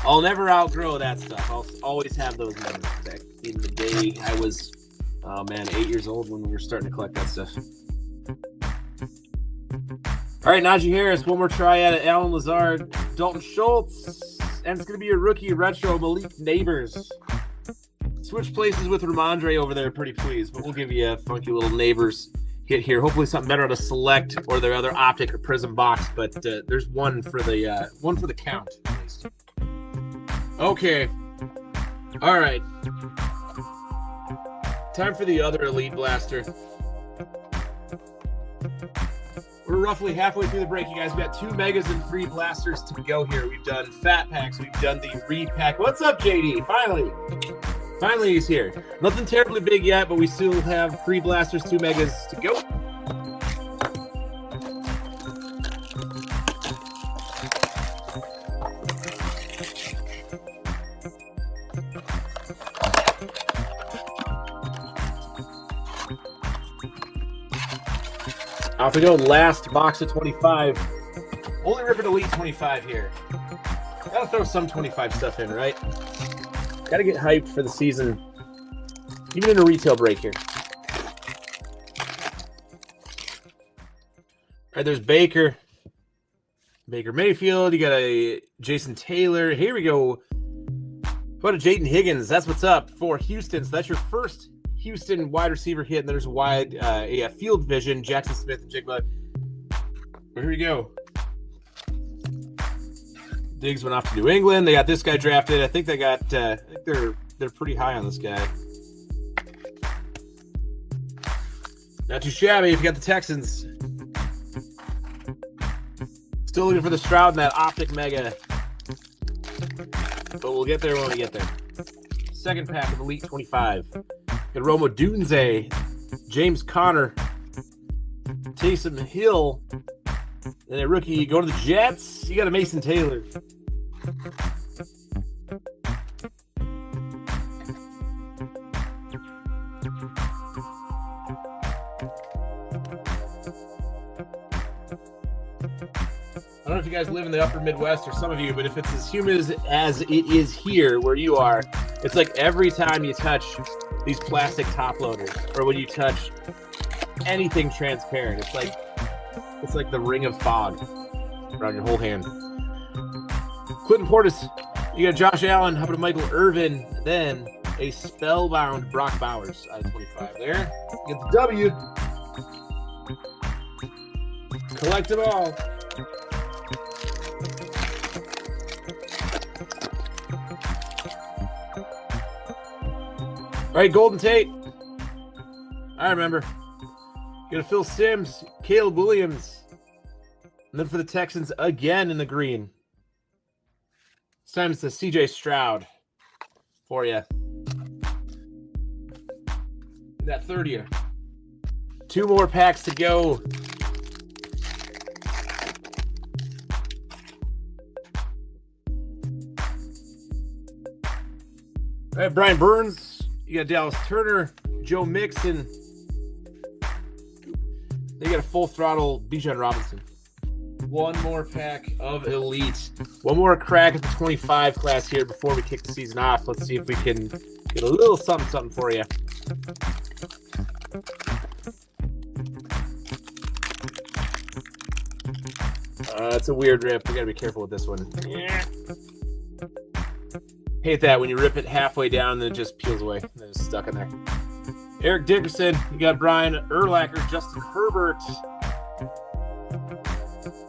I'll never outgrow that stuff. I'll always have those memories back in the day. I was, 8 years old when we were starting to collect that stuff. All right, Najee Harris, one more try at it. Alan Lazard, Dalton Schultz, and it's going to be a rookie retro, Malik Neighbors. Switch places with Ramondre over there, pretty pleased, but we'll give you a funky little Neighbors hit here. Hopefully something better on a select or their other Optic or Prism box, but there's one for the count, at least. Okay. All right. Time for the other Elite Blaster. We're roughly halfway through the break, you guys. We got 2 megas and 3 blasters to go here. We've done fat packs. We've done the repack. What's up, JD? Finally he's here. Nothing terribly big yet, but we still have 3 blasters, 2 megas to go. Off we go, last box of 25. Only ripping Elite 25 here. Gotta throw some 25 stuff in, right? Gotta get hyped for the season, even in a retail break here. All right, there's Baker Mayfield. You got a Jason Taylor. Here we go. What a Jaden Higgins. That's what's up for Houston. So that's your first Houston wide receiver hit, and there's a field vision, Jackson Smith and Jake Bud. Here we go. Diggs went off to New England. They got this guy drafted. I think they got. I think they're pretty high on this guy. Not too shabby if you got the Texans. Still looking for the Stroud in that Optic Mega, but we'll get there when we get there. Second pack of Elite 25. Got Rome Odunze, James Conner, Taysom Hill, and a rookie going to the Jets. You got a Mason Taylor. I don't know if you guys live in the upper Midwest or some of you, but if it's as humid as it is here where you are, it's like every time you touch these plastic top loaders, or when you touch anything transparent. It's like the ring of fog around your whole hand. Clinton Portis, you got Josh Allen, how about Michael Irvin, then a spellbound Brock Bowers out of 25 there. You get the W. Collect them all. All right, Golden Tate. I remember. You got Phil Simms, Caleb Williams. And then for the Texans, again in the green. This time it's the CJ Stroud for you. That 30. 2 more packs to go. All right, Brian Burns. You got Dallas Turner, Joe Mixon. They got a full throttle Bijan Robinson. 1 more pack of Elite. 1 more crack at the 25 class here before we kick the season off. Let's see if we can get a little something for you. It's a weird rip. We got to be careful with this one. Yeah. Hate that when you rip it halfway down and then it just peels away. And it's stuck in there. Eric Dickerson. You got Brian Urlacher, Justin Herbert.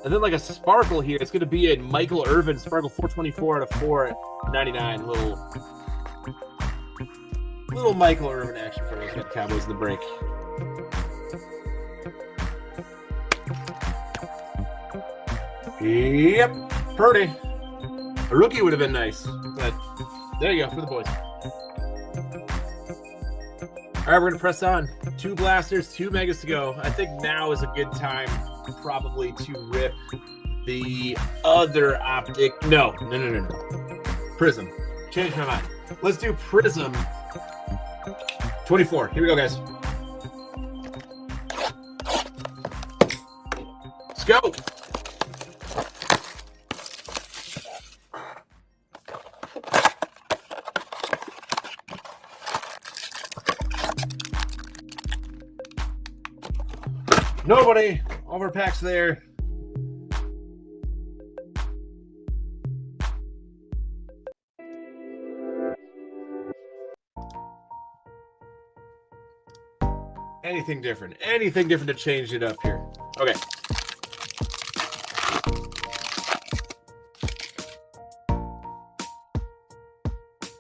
And then like a sparkle here. It's going to be a Michael Irvin sparkle 424 out of 499. Little Michael Irvin action for those Cowboys in the break. Yep. Purdy. A rookie would have been nice. But there you go for the boys. All right, we're going to press on. 2 blasters, 2 megas to go. I think now is a good time probably to rip the other optic. No. Prism. Change my mind. Let's do Prism 24. Here we go, guys. Let's go. Nobody. All of our packs there. Anything different. Anything different to change it up here. Okay.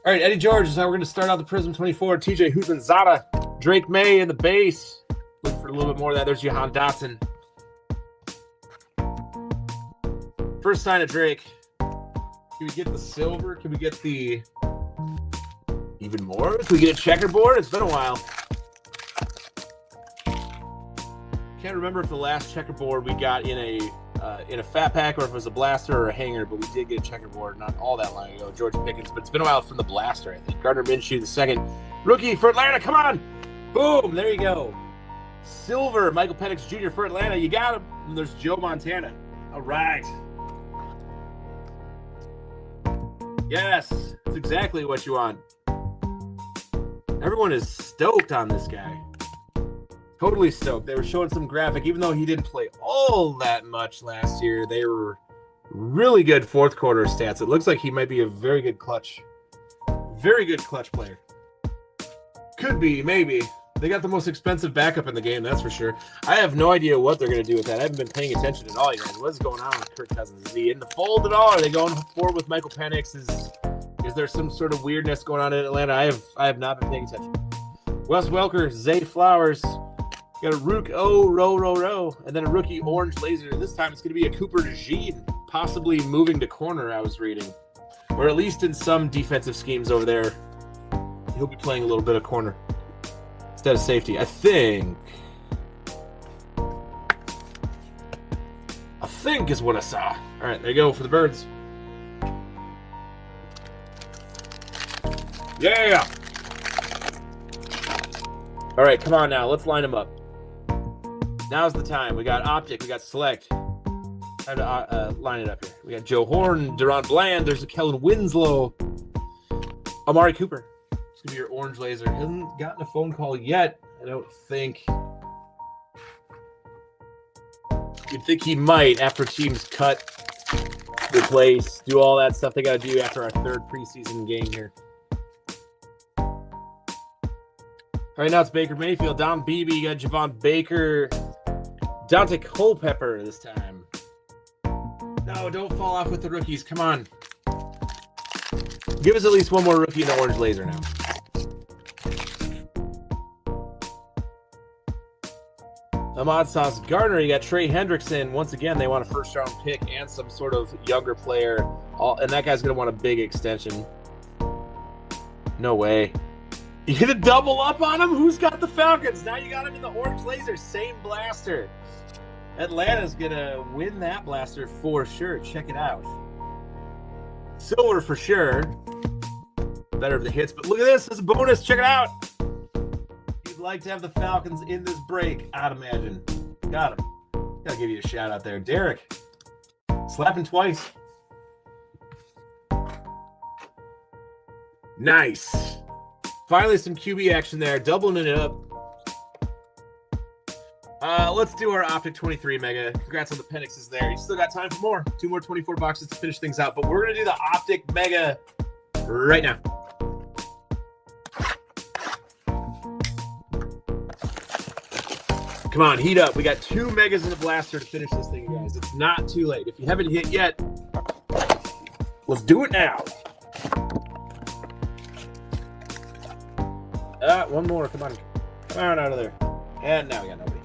All right, Eddie George is how we're going to start out the Prism 24. TJ Houshmandzadeh, Drake May in the base. Looking for a little bit more of that. There's Jahan Dotson. First sign of Drake. Can we get the silver? Can we get the even more? Can we get a checkerboard? It's been a while. Can't remember if the last checkerboard we got in a fat pack or if it was a blaster or a hanger, but we did get a checkerboard not all that long ago. George Pickens, but it's been a while from the blaster, I think. Gardner Minshew, the second rookie for Atlanta. Come on. Boom. There you go. Silver, Michael Penix Jr. for Atlanta. You got him. And there's Joe Montana. All right. Yes, that's exactly what you want. Everyone is stoked on this guy. Totally stoked. They were showing some graphic. Even though he didn't play all that much last year, they were really good fourth quarter stats. It looks like he might be a very good clutch player. Could be, maybe. They got the most expensive backup in the game, that's for sure. I have no idea what they're going to do with that. I haven't been paying attention at all, you guys. What's going on with Kirk Cousins? Is he in the fold at all? Are they going forward with Michael Penix? Is there some sort of weirdness going on in Atlanta? I have not been paying attention. Wes Welker, Zay Flowers. Got a Rook row, and then a rookie orange laser. This time it's going to be a Cooper DeJean, possibly moving to corner, I was reading. Or at least in some defensive schemes over there, he'll be playing a little bit of corner instead of safety. I think is what I saw. All right, there you go for the birds. Yeah. All right, come on now. Let's line them up. Now's the time. We got Optic. We got Select. Time to line it up here. We got Joe Horn, Deron Bland. There's a Kellen Winslow. Amari Cooper. It's going to be your orange laser. Hasn't gotten a phone call yet, I don't think. You'd think he might after teams cut, replace, do all that stuff they got to do after our third preseason game here. All right, now it's Baker Mayfield, Don Beebe, you got Javon Baker, Dante Culpepper this time. No, don't fall off with the rookies. Come on. Give us at least one more rookie in the orange laser now. Ahmad Sauce Gardner, you got Trey Hendrickson. Once again, they want a first-round pick and some sort of younger player. And that guy's going to want a big extension. No way. You hit a double up on him? Who's got the Falcons? Now you got him in the orange laser. Same blaster. Atlanta's going to win that blaster for sure. Check it out. Silver for sure. Better of the hits. But look at this. This is a bonus. Check it out. You'd like to have the Falcons in this break, I'd imagine. Got him. Gotta give you a shout out there. Derek. Slapping twice. Nice. Finally, some QB action there. Doubling it up. Let's do our Optic 23 Mega. Congrats on the Penixes there. You still got time for more. 2 more 24 boxes to finish things out. But we're going to do the Optic Mega right now. Come on, heat up. We got 2 Megas in the blaster to finish this thing, guys. It's not too late. If you haven't hit yet, let's do it now. One more. Come on. Come on out of there. And now we got nobody.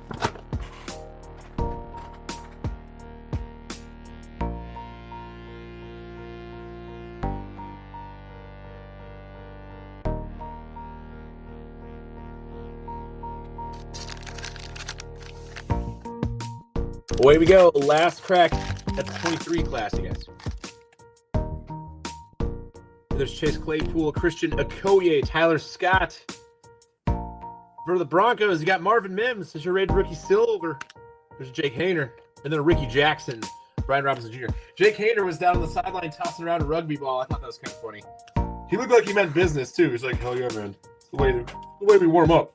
Away we go. Last crack at the 23 class, you guys. There's Chase Claypool, Christian Okoye, Tyler Scott. For the Broncos, you got Marvin Mims as your rated rookie silver. There's Jake Hayner. And then Ricky Jackson, Brian Robinson Jr. Jake Hayner was down on the sideline tossing around a rugby ball. I thought that was kind of funny. He looked like he meant business, too. He's like, hell yeah, man. It's the way we warm up.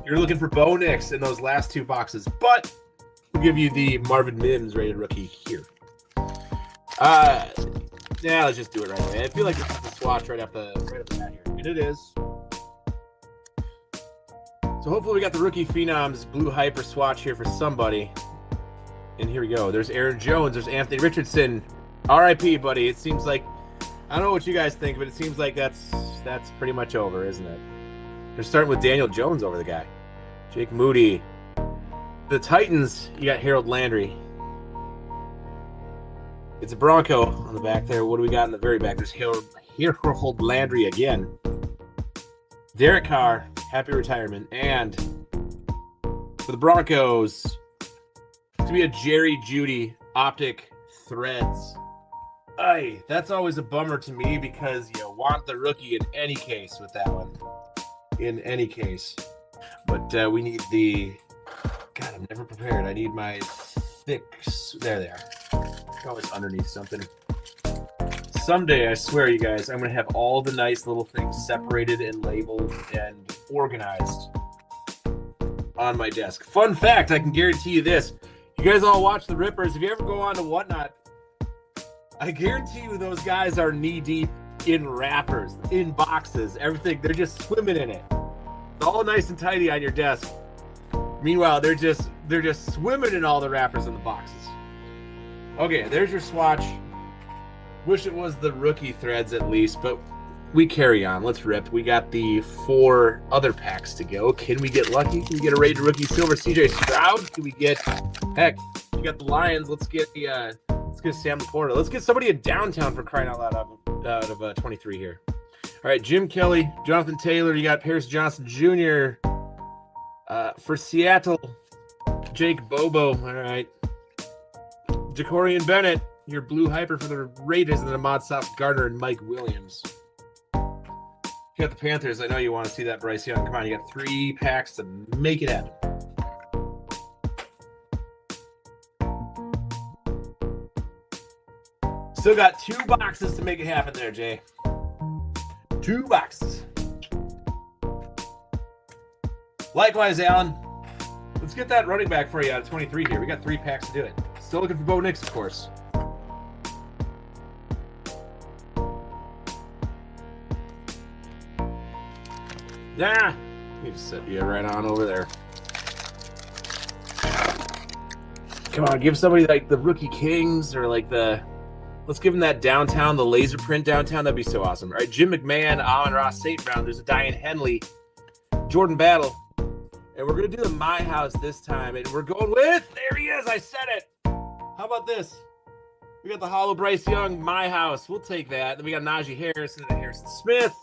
You're looking for Bo Nix in those last 2 boxes, but we'll give you the Marvin Mims rated rookie here. Yeah, let's just do it right away. I feel like this is the swatch right off the bat here. And it is. So hopefully we got the rookie phenoms blue hyper swatch here for somebody. And here we go. There's Aaron Jones. There's Anthony Richardson. RIP, buddy. It seems like, I don't know what you guys think, but it seems like that's pretty much over, isn't it? They're starting with Daniel Jones over the guy. Jake Moody. The Titans, you got Harold Landry. It's a Bronco on the back there. What do we got in the very back? There's Harold Landry again. Derek Carr, happy retirement. And for the Broncos, it's going to be a Jerry Jeudy Optic Threads. Aye, that's always a bummer to me because you want the rookie in any case with that one. In any case. But we need the... God, I'm never prepared. I need my thick... There they are. Always underneath something. Someday, I swear, you guys, I'm going to have all the nice little things separated and labeled and organized on my desk. Fun fact, I can guarantee you this. You guys all watch the Rippers. If you ever go on to Whatnot, I guarantee you those guys are knee-deep in wrappers, in boxes, everything. They're just swimming in it. It's all nice and tidy on your desk. Meanwhile, they're just swimming in all the wrappers in the boxes. Okay, there's your swatch. Wish it was the rookie threads at least, but we carry on. Let's rip. We got the 4 other packs to go. Can we get lucky? Can we get a rated rookie silver CJ Stroud? Can we get, heck, we got the Lions. Let's get Sam Laporta. Let's get somebody in downtown for crying out loud out of 23 here. All right, Jim Kelly, Jonathan Taylor. You got Paris Johnson Jr. For Seattle, Jake Bobo. All right. Jacorian Bennett, your blue hyper for the Raiders, and then Ahmad Sauce Gardner and Mike Williams. You got the Panthers. I know you want to see that, Bryce Young. Come on, you got 3 packs to make it happen. Still got 2 boxes to make it happen there, Jay. 2 boxes. Likewise, Alan. get that running back for you out of 23 here. We got 3 packs to do it. Still looking for Bo Nix, of course. Yeah, you just set you right on over there. Come on, give somebody like the Rookie Kings or like the... Let's give them that downtown, the laser print downtown. That'd be so awesome. All right, Jim McMahon, Amon-Ra St. Brown. There's a Diane Henley, Jordan Battle. And we're going to do the My House this time. And we're going with... There he is. I said it. How about this? We got the Hollow Bryce Young, My House. We'll take that. Then we got Najee Harris and Harrison Smith.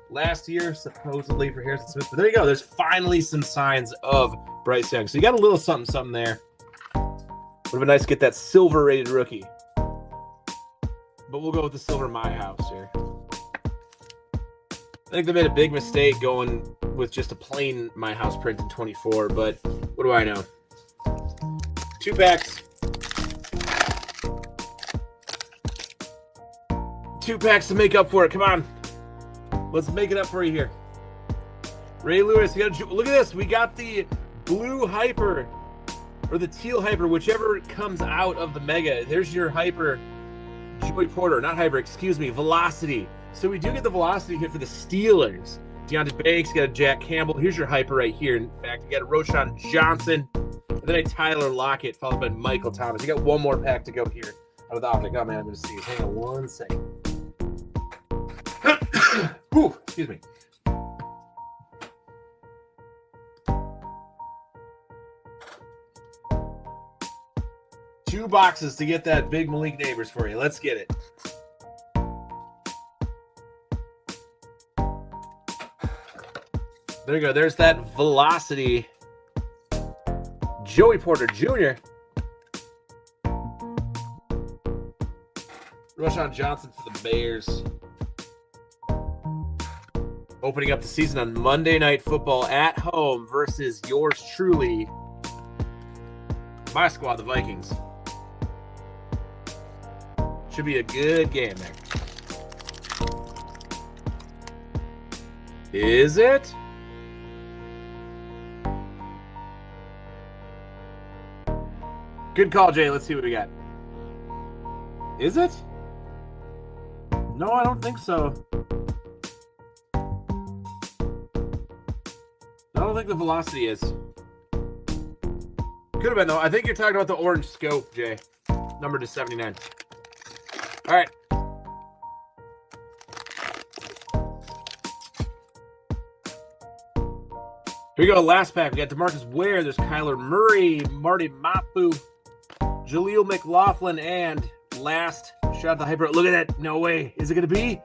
Last year, supposedly, for Harrison Smith. But there you go. There's finally some signs of Bryce Young. So you got a little something there. Would have been nice to get that silver-rated rookie. But we'll go with the silver My House here. I think they made a big mistake going with just a plain My House print in 24, but what do I know? 2 packs. 2 packs to make up for it. Come on. Let's make it up for you here. Ray Lewis, look at this. We got the blue hyper or the teal hyper, whichever comes out of the mega. There's your hyper. Joey Porter, not hyper, excuse me, velocity. So we do get the velocity hit for the Steelers. Deontay Banks, you got a Jack Campbell. Here's your hyper right here. In fact, you got a Roshan Johnson, and then a Tyler Lockett, followed by Michael Thomas. You got one more pack to go here out of the optic. Oh man, I'm going to sneeze. Hang on one second. Ooh, excuse me. Two boxes to get that big Malik Neighbors for you. Let's get it. There you go. There's that velocity. Joey Porter Jr. Roshan Johnson for the Bears. Opening up the season on Monday Night Football at home versus yours truly, my squad, the Vikings. Should be a good game there. Is it? Good call, Jay. Let's see what we got. Is it? No, I don't think so. I don't think the velocity is. Could have been, though. I think you're talking about the orange scope, Jay. Number to 79. All right. Here we go. Last pack. We got DeMarcus Ware. There's Kyler Murray, Marty Mapu, Jaleel McLaughlin, and last shot the hyper. Look at that. No way. Is it going to be?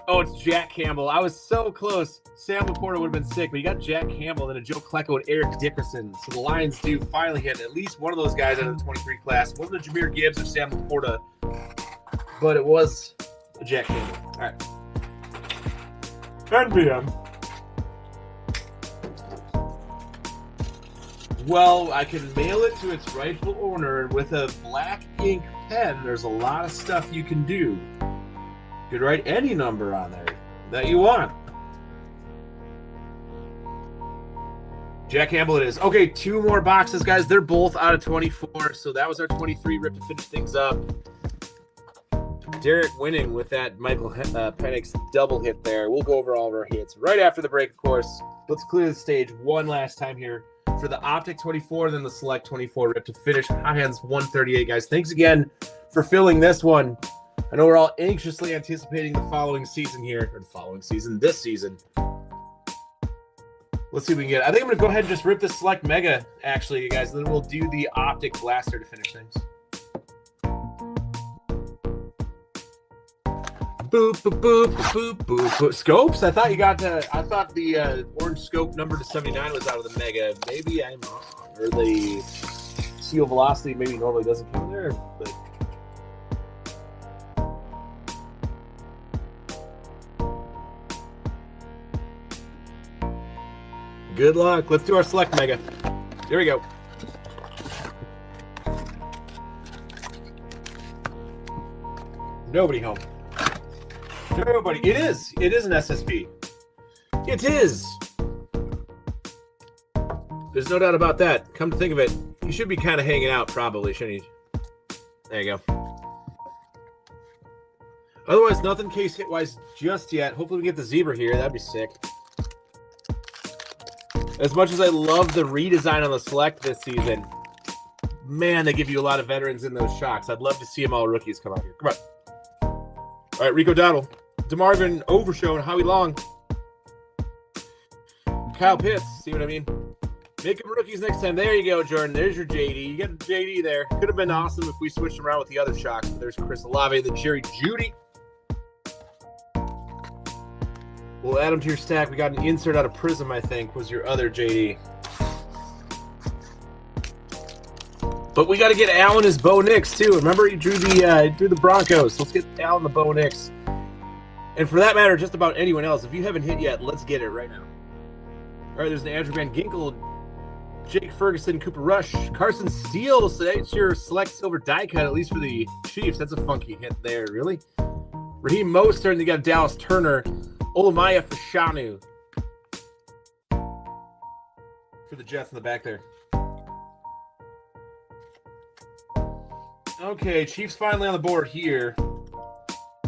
Oh, it's Jack Campbell. I was so close. Sam Laporta would have been sick, but you got Jack Campbell and a Joe Klecko and Eric Dickerson. So the Lions do finally hit at least one of those guys out of the 23 class. It wasn't a Jahmyr Gibbs or Sam Laporta, but it was a Jack Campbell. All right. 10 p.m. Well, I can mail it to its rightful owner, and with a black ink pen, there's a lot of stuff you can do. You could write any number on there that you want. Jack Campbell it is. Okay, 2 more boxes, guys. They're both out of 24, so that was our 23 rip to finish things up. Derek winning with that Michael Penix double hit there. We'll go over all of our hits right after the break, of course. Let's clear the stage one last time here for the Optic 24, then the Select 24 rip to finish Hot Hands 138, guys. Thanks again for filling this one. I know we're all anxiously anticipating the following season here, or the following season, this season. Let's see if we can get it. I think I'm going to go ahead and just rip the Select Mega, actually, you guys. Then we'll do the Optic Blaster to finish things. Boop, boop, boop, boop, boop, boop. Scopes? I thought you got I thought the orange scope number to 79 was out of the Mega. Maybe I'm wrong. Or the seal velocity maybe normally doesn't come there, but... Good luck. Let's do our Select Mega. Here we go. Nobody home. Nobody. It is. It is an SSB. It is. There's no doubt about that. Come to think of it, you should be kind of hanging out, probably, shouldn't you? There you go. Otherwise, nothing case hit-wise just yet. Hopefully we get the zebra here. That'd be sick. As much as I love the redesign on the select this season, man, they give you a lot of veterans in those shocks. I'd love to see them all rookies come out here. Come on. All right, Rico Dowdle, DeMarvin Overshow, and Howie Long. Kyle Pitts, see what I mean? Make them rookies next time. There you go, Jordan. There's your JD. You got a JD there. Could have been awesome if we switched around with the other shocks. But there's Chris Olave, the Jerry Jeudy. We'll add them to your stack. We got an insert out of Prism, I think, was your other JD. But we got to get Allen as Bo Nix, too. Remember, he drew the Broncos. Let's get Allen the Bo Nix. And for that matter, just about anyone else. If you haven't hit yet, let's get it right now. All right, there's an Andrew Van Ginkel, Jake Ferguson, Cooper Rush, Carson Steele. So that's your select silver die cut, at least for the Chiefs. That's a funky hit there, really. Raheem Mostert, and you got Dallas Turner. Olamaya Fashanu for the Jets in the back there. Okay, Chiefs finally on the board here.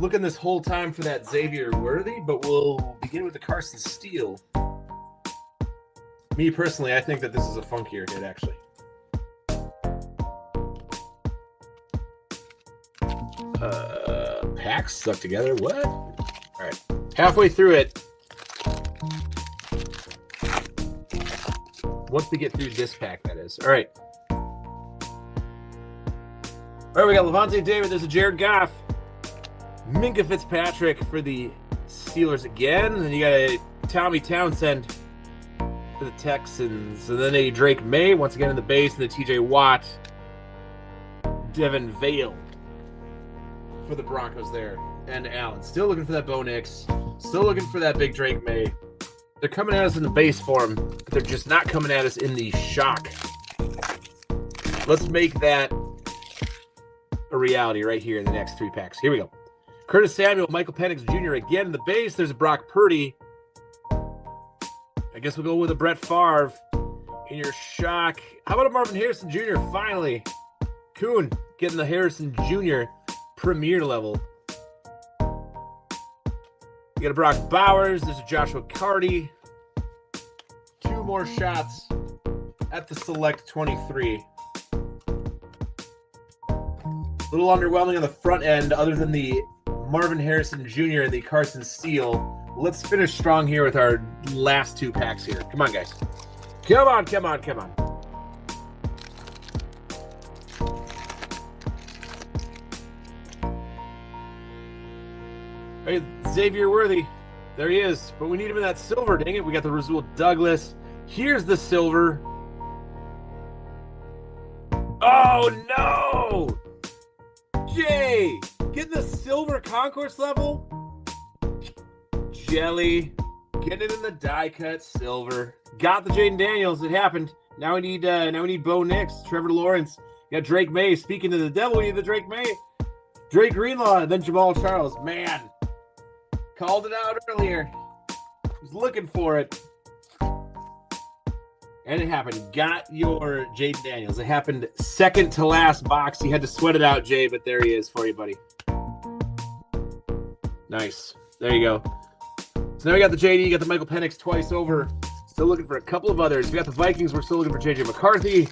Looking this whole time for that Xavier Worthy, but we'll begin with the Carson Steele. Me personally, I think that this is a funkier hit, actually. Packs stuck together. What? All right. Halfway through it. Once we get through this pack, that is. All right. All right, we got Levante David. There's a Jared Goff. Minka Fitzpatrick for the Steelers again. And then you got a Tommy Townsend for the Texans. And then a Drake May, once again in the base. And the TJ Watt. Devin Vale for the Broncos there. And Allen. Still looking for that Bo Nix. Still looking for that big Drake May. They're coming at us in the base form, but they're just not coming at us in the shock. Let's make that a reality right here in the next three packs. Here we go. Curtis Samuel, Michael Penix Jr. again in the base. There's a Brock Purdy. I guess we'll go with a Brett Favre in your shock. How about a Marvin Harrison Jr. finally? Kuhn getting the Harrison Jr. premier level. You got a Brock Bowers. There's a Joshua Carty. Two more shots at the select 23. A little underwhelming on the front end other than the Marvin Harrison Jr. and the Carson Steele. Let's finish strong here with our last two packs here. Come on, guys. Come on, come on, come on. Hey, Xavier Worthy. There he is. But we need him in that silver. Dang it. We got the Rasul Douglas. Here's the silver. Oh, no. Jay. Getting the silver concourse level. Jelly. Getting it in the die cut silver. Got the Jaden Daniels. It happened. Now we need Bo Nix. Trevor Lawrence. You got Drake May. Speaking to the devil, we need the Drake May. Drake Greenlaw. And then Jamal Charles. Man. Called it out earlier. Was looking for it. And it happened. Got your Jaden Daniels. It happened second to last box. You had to sweat it out, Jay, but there he is for you, buddy. Nice. There you go. So now we got the JD. You got the Michael Penix twice over. Still looking for a couple of others. We got the Vikings. We're still looking for JJ McCarthy.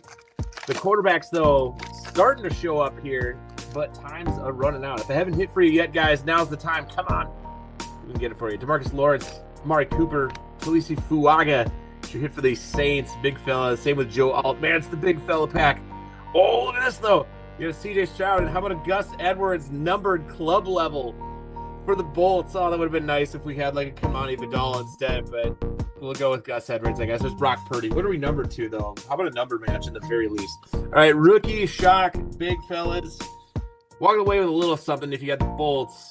The quarterbacks, though, starting to show up here, but times are running out. If I haven't hit for you yet, guys, now's the time. Come on. We can get it for you. DeMarcus Lawrence, Amari Cooper, Talisi Fuaga. Should hit for the Saints, big fella. Same with Joe Alt. Man, it's the big fella pack. Oh, look at this, though. You got a CJ Stroud. And how about a Gus Edwards numbered club level for the Bolts? Oh, that would have been nice if we had like a Kamani Vidal instead, but we'll go with Gus Edwards, I guess. There's Brock Purdy. What are we numbered to, though? How about a number match in the very least? All right, rookie, shock, big fellas. Walking away with a little something if you got the Bolts.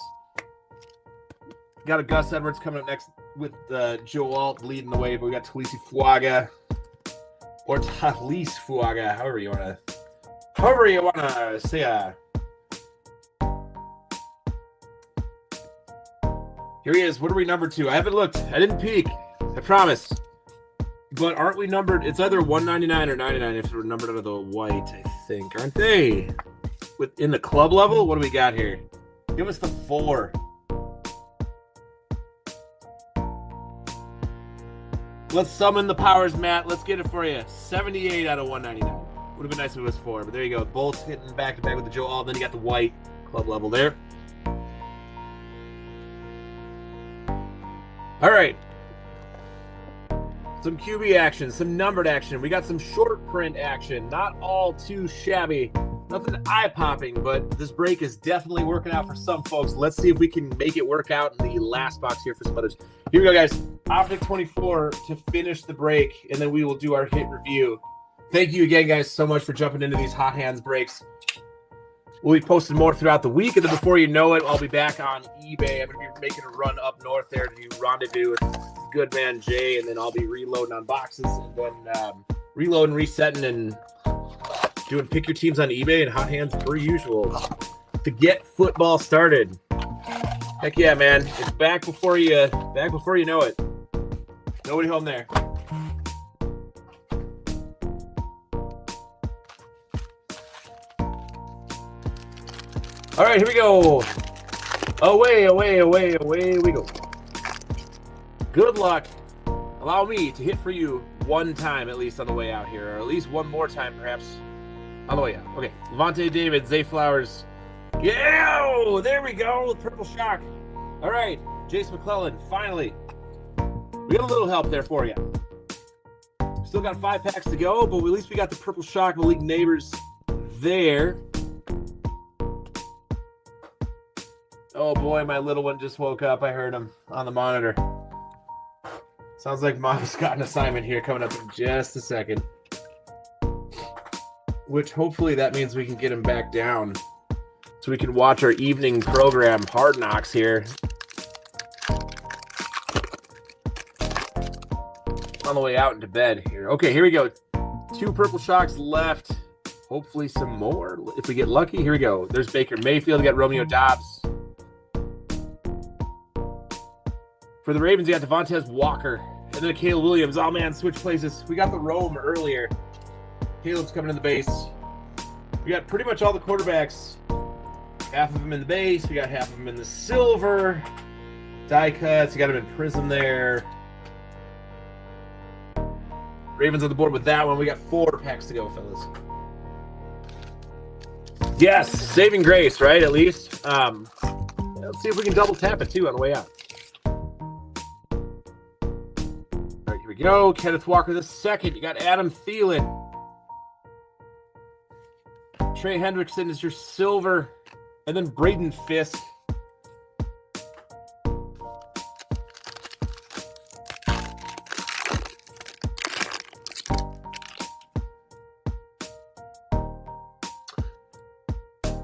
Got a Gus Edwards coming up next with Joe Alt leading the way, but we got Talisi Fuaga or Talise Fuaga, however you want to say. Here he is. What are we numbered to? I haven't looked. I didn't peek. I promise. But aren't we numbered? It's either 199 or 99 if we're numbered under the white, I think. Aren't they? In the club level? What do we got here? Give us the 4. Let's summon the powers, Matt. Let's get it for you. 78 out of 199. Would have been nice if it was 4, but there you go. Bolts hitting back to back with the Joe All. Then you got the white club level there. All right. Some QB action, some numbered action. We got some short print action. Not all too shabby. Nothing eye-popping, but this break is definitely working out for some folks. Let's see if we can make it work out in the last box here for some others. Here we go, guys. Optic 24 to finish the break, and then we will do our hit review. Thank you again, guys, so much for jumping into these Hot Hands breaks. We'll be posting more throughout the week, and then before you know it, I'll be back on eBay. I'm going to be making a run up north there to do Rendezvous with good man Jay, and then I'll be reloading on boxes, and then reloading, resetting, and doing pick your teams on eBay and Hot Hands per usual to get football started. Heck yeah, man! It's back before you know it. Nobody home there. All right, here we go. Away we go. Good luck. Allow me to hit for you one time at least on the way out here, or at least one more time perhaps on the way out. Okay, Levante David, Zay Flowers. Yeah, there we go. Purple Shock. All right, Jace McClellan, finally. We got a little help there for you. Still got 5 packs to go, but at least we got the Purple Shock Malik Neighbors there. Oh boy, my little one just woke up. I heard him on the monitor. Sounds like Mom's got an assignment here coming up in just a second. Which hopefully that means we can get him back down so we can watch our evening program, Hard Knocks, here. On the way out into bed here. Okay, here we go. 2 Purple Shocks left. Hopefully some more if we get lucky. Here we go. There's Baker Mayfield. We got Romeo Dobbs. For the Ravens, you got Devontae Walker. And then Caleb Williams. Oh, man, switch places. We got the Rome earlier. Caleb's coming in the base. We got pretty much all the quarterbacks. Half of them in the base. We got half of them in the silver. Die cuts. You got them in prism there. Ravens on the board with that one. We got 4 packs to go, fellas. Yes, saving grace, right? At least. Let's see if we can double tap it, too, on the way out. Here we go. Kenneth Walker the second. You got Adam Thielen. Trey Hendrickson is your silver. And then Braden Fisk.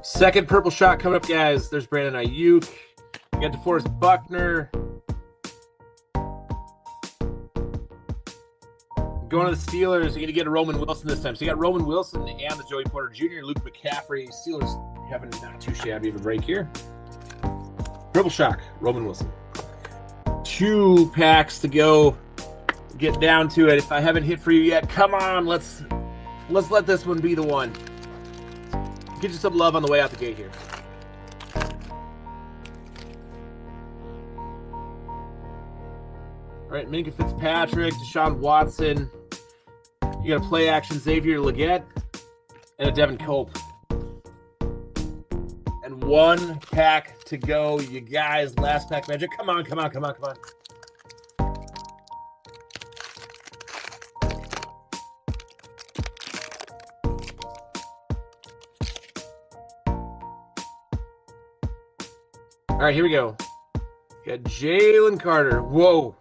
Second purple shot coming up, guys. There's Brandon Ayuk. You got DeForest Buckner. Going to the Steelers, you're going to get a Roman Wilson this time. So you got Roman Wilson and the Joey Porter Jr., Luke McCaffrey. Steelers having not too shabby of a break here. Purple shock, Roman Wilson. 2 packs to go. Get down to it. If I haven't hit for you yet, come on. Let's let this one be the one. Get you some love on the way out the gate here. All right, Minka Fitzpatrick, Deshaun Watson. You got a play action Xavier Legette and a Devin Cope. And 1 pack to go, you guys. Last pack magic. Come on. All right, here we go. You got Jalen Carter. Whoa.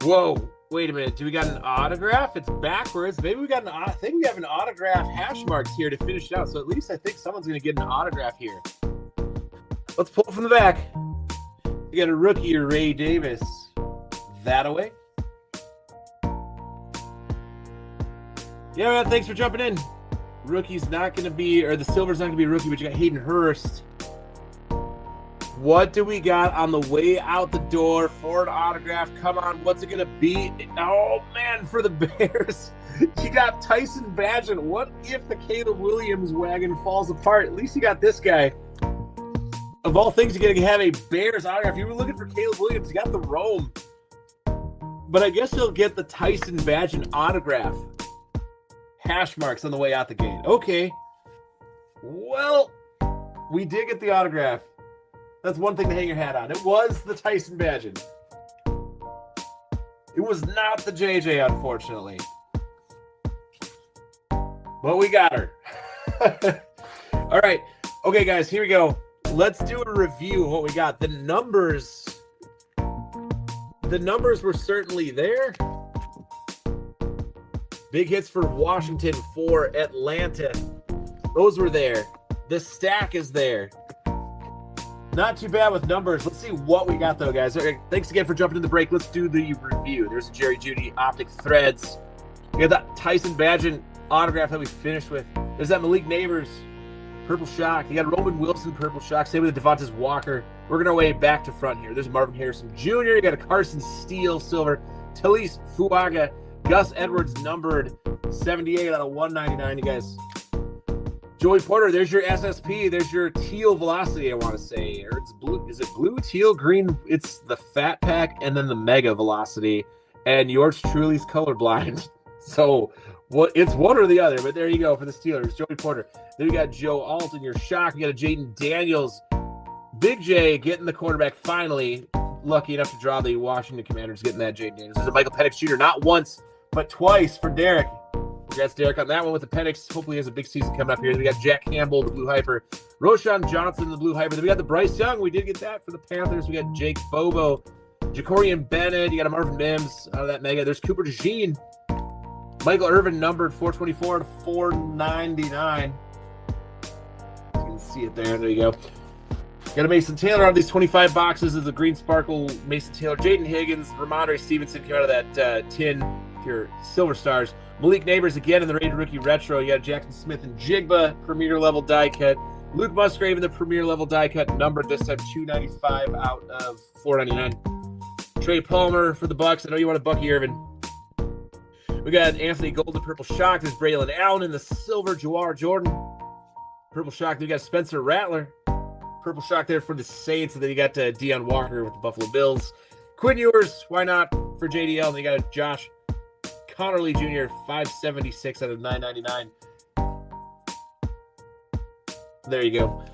Wait a minute. Do we got an autograph? It's backwards. Maybe we got I think we have an autograph hash marks here to finish it out. So at least I think someone's going to get an autograph here. Let's pull it from the back. You got a rookie, Ray Davis. That away. Yeah, man, thanks for jumping in. Rookie's not going to be, or the silver's not going to be a rookie, but you got Hayden Hurst. What do we got on the way out the door for an autograph? Come on, what's it going to be? Oh, man, for the Bears. You got Tyson Bagent. What if the Caleb Williams wagon falls apart? At least you got this guy. Of all things, you're going to have a Bears autograph. You were looking for Caleb Williams. You got the Rome. But I guess you'll get the Tyson Bagent autograph. Hash marks on the way out the gate. Okay. Well, we did get the autograph. That's one thing to hang your hat on. It was the Tyson Bagent. It was not the JJ, unfortunately. But we got her. All right. Okay, guys, here we go. Let's do a review of what we got. The numbers were certainly there. Big hits for Washington, for Atlanta. Those were there. The stack is there. Not too bad with numbers. Let's see what we got, though, guys. Okay, thanks again for jumping in the break. Let's do the review. There's a Jerry Jeudy Optic Threads. We got that Tyson Bagent autograph that we finished with. There's that Malik Neighbors Purple Shock. You got Roman Wilson Purple Shock. Same with the Devontae Walker. We're going our way back to front here. There's Marvin Harrison Jr. You got a Carson Steele Silver. Talise Fuaga. Gus Edwards numbered 78 out of 199, you guys. Joey Porter, there's your SSP. There's your teal velocity, I want to say. Or it's blue. Is it blue, teal, green? It's the fat pack and then the mega velocity. And yours truly's colorblind. So it's one or the other. But there you go for the Steelers. Joey Porter. Then we got Joe Alt in your shock. We got a Jaden Daniels. Big J getting the quarterback finally. Lucky enough to draw the Washington Commanders, getting that Jaden Daniels. There's a Michael Penix Jr. Not once, but twice for Derek. Congrats, Derek, on that one with the Penix. Hopefully he has a big season coming up here. Then we got Jack Campbell, the Blue Hyper. Roshan Johnson, the Blue Hyper. Then we got the Bryce Young. We did get that for the Panthers. We got Jake Bobo. Jacorian Bennett. You got a Marvin Mims out of that mega. There's Cooper DeJean. Michael Irvin numbered 424 to 499. You can see it there. There you go. Got a Mason Taylor out of these 25 boxes. Is a green sparkle Mason Taylor. Jaden Higgins. Ramondre Stevenson came out of that tin. Your Silver Stars. Malik Neighbors again in the Rated Rookie Retro. You got Jackson Smith and Jigba, Premier level die cut. Luke Musgrave in the Premier level die cut, numbered this time 295 out of 499. Trey Palmer for the Bucks. I know you want a Bucky Irvin. We got Anthony Golden Purple Shock. There's Braylon Allen in the silver. Jawar Jordan Purple Shock. Then we got Spencer Rattler Purple Shock there for the Saints. And then you got Deion Walker with the Buffalo Bills. Quinn Ewers, why not, for JDL. And then you got Josh Connerly Jr., 576 out of 999. There you go.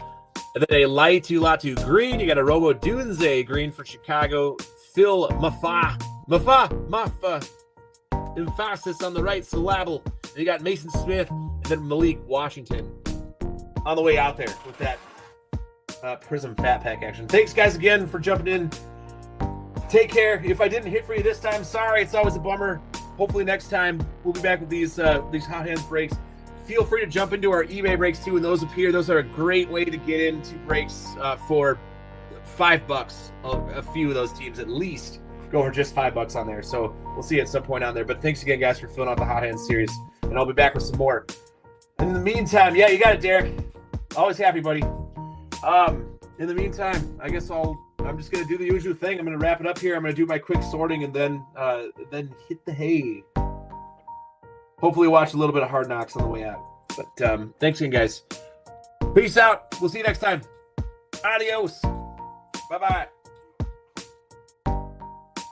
And then a Latu green. You got a Robo Dunze green for Chicago. Phil Maffa. Emphasis on the right syllable. And you got Mason Smith and then Malik Washington on the way out there with that Prism Fat Pack action. Thanks, guys, again for jumping in. Take care. If I didn't hit for you this time, sorry. It's always a bummer. Hopefully next time we'll be back with these Hot Hands breaks. Feel free to jump into our eBay breaks too when those appear. Those are a great way to get into breaks for $5. A few of those teams at least go for just $5 on there. So we'll see you at some point on there. But thanks again, guys, for filling out the Hot Hands series. And I'll be back with some more. In the meantime, yeah, you got it, Derek. Always happy, buddy. In the meantime, I guess I'm just going to do the usual thing. I'm going to wrap it up here. I'm going to do my quick sorting and then hit the hay. Hopefully watch a little bit of Hard Knocks on the way out. But thanks again, guys. Peace out. We'll see you next time. Adios. Bye-bye.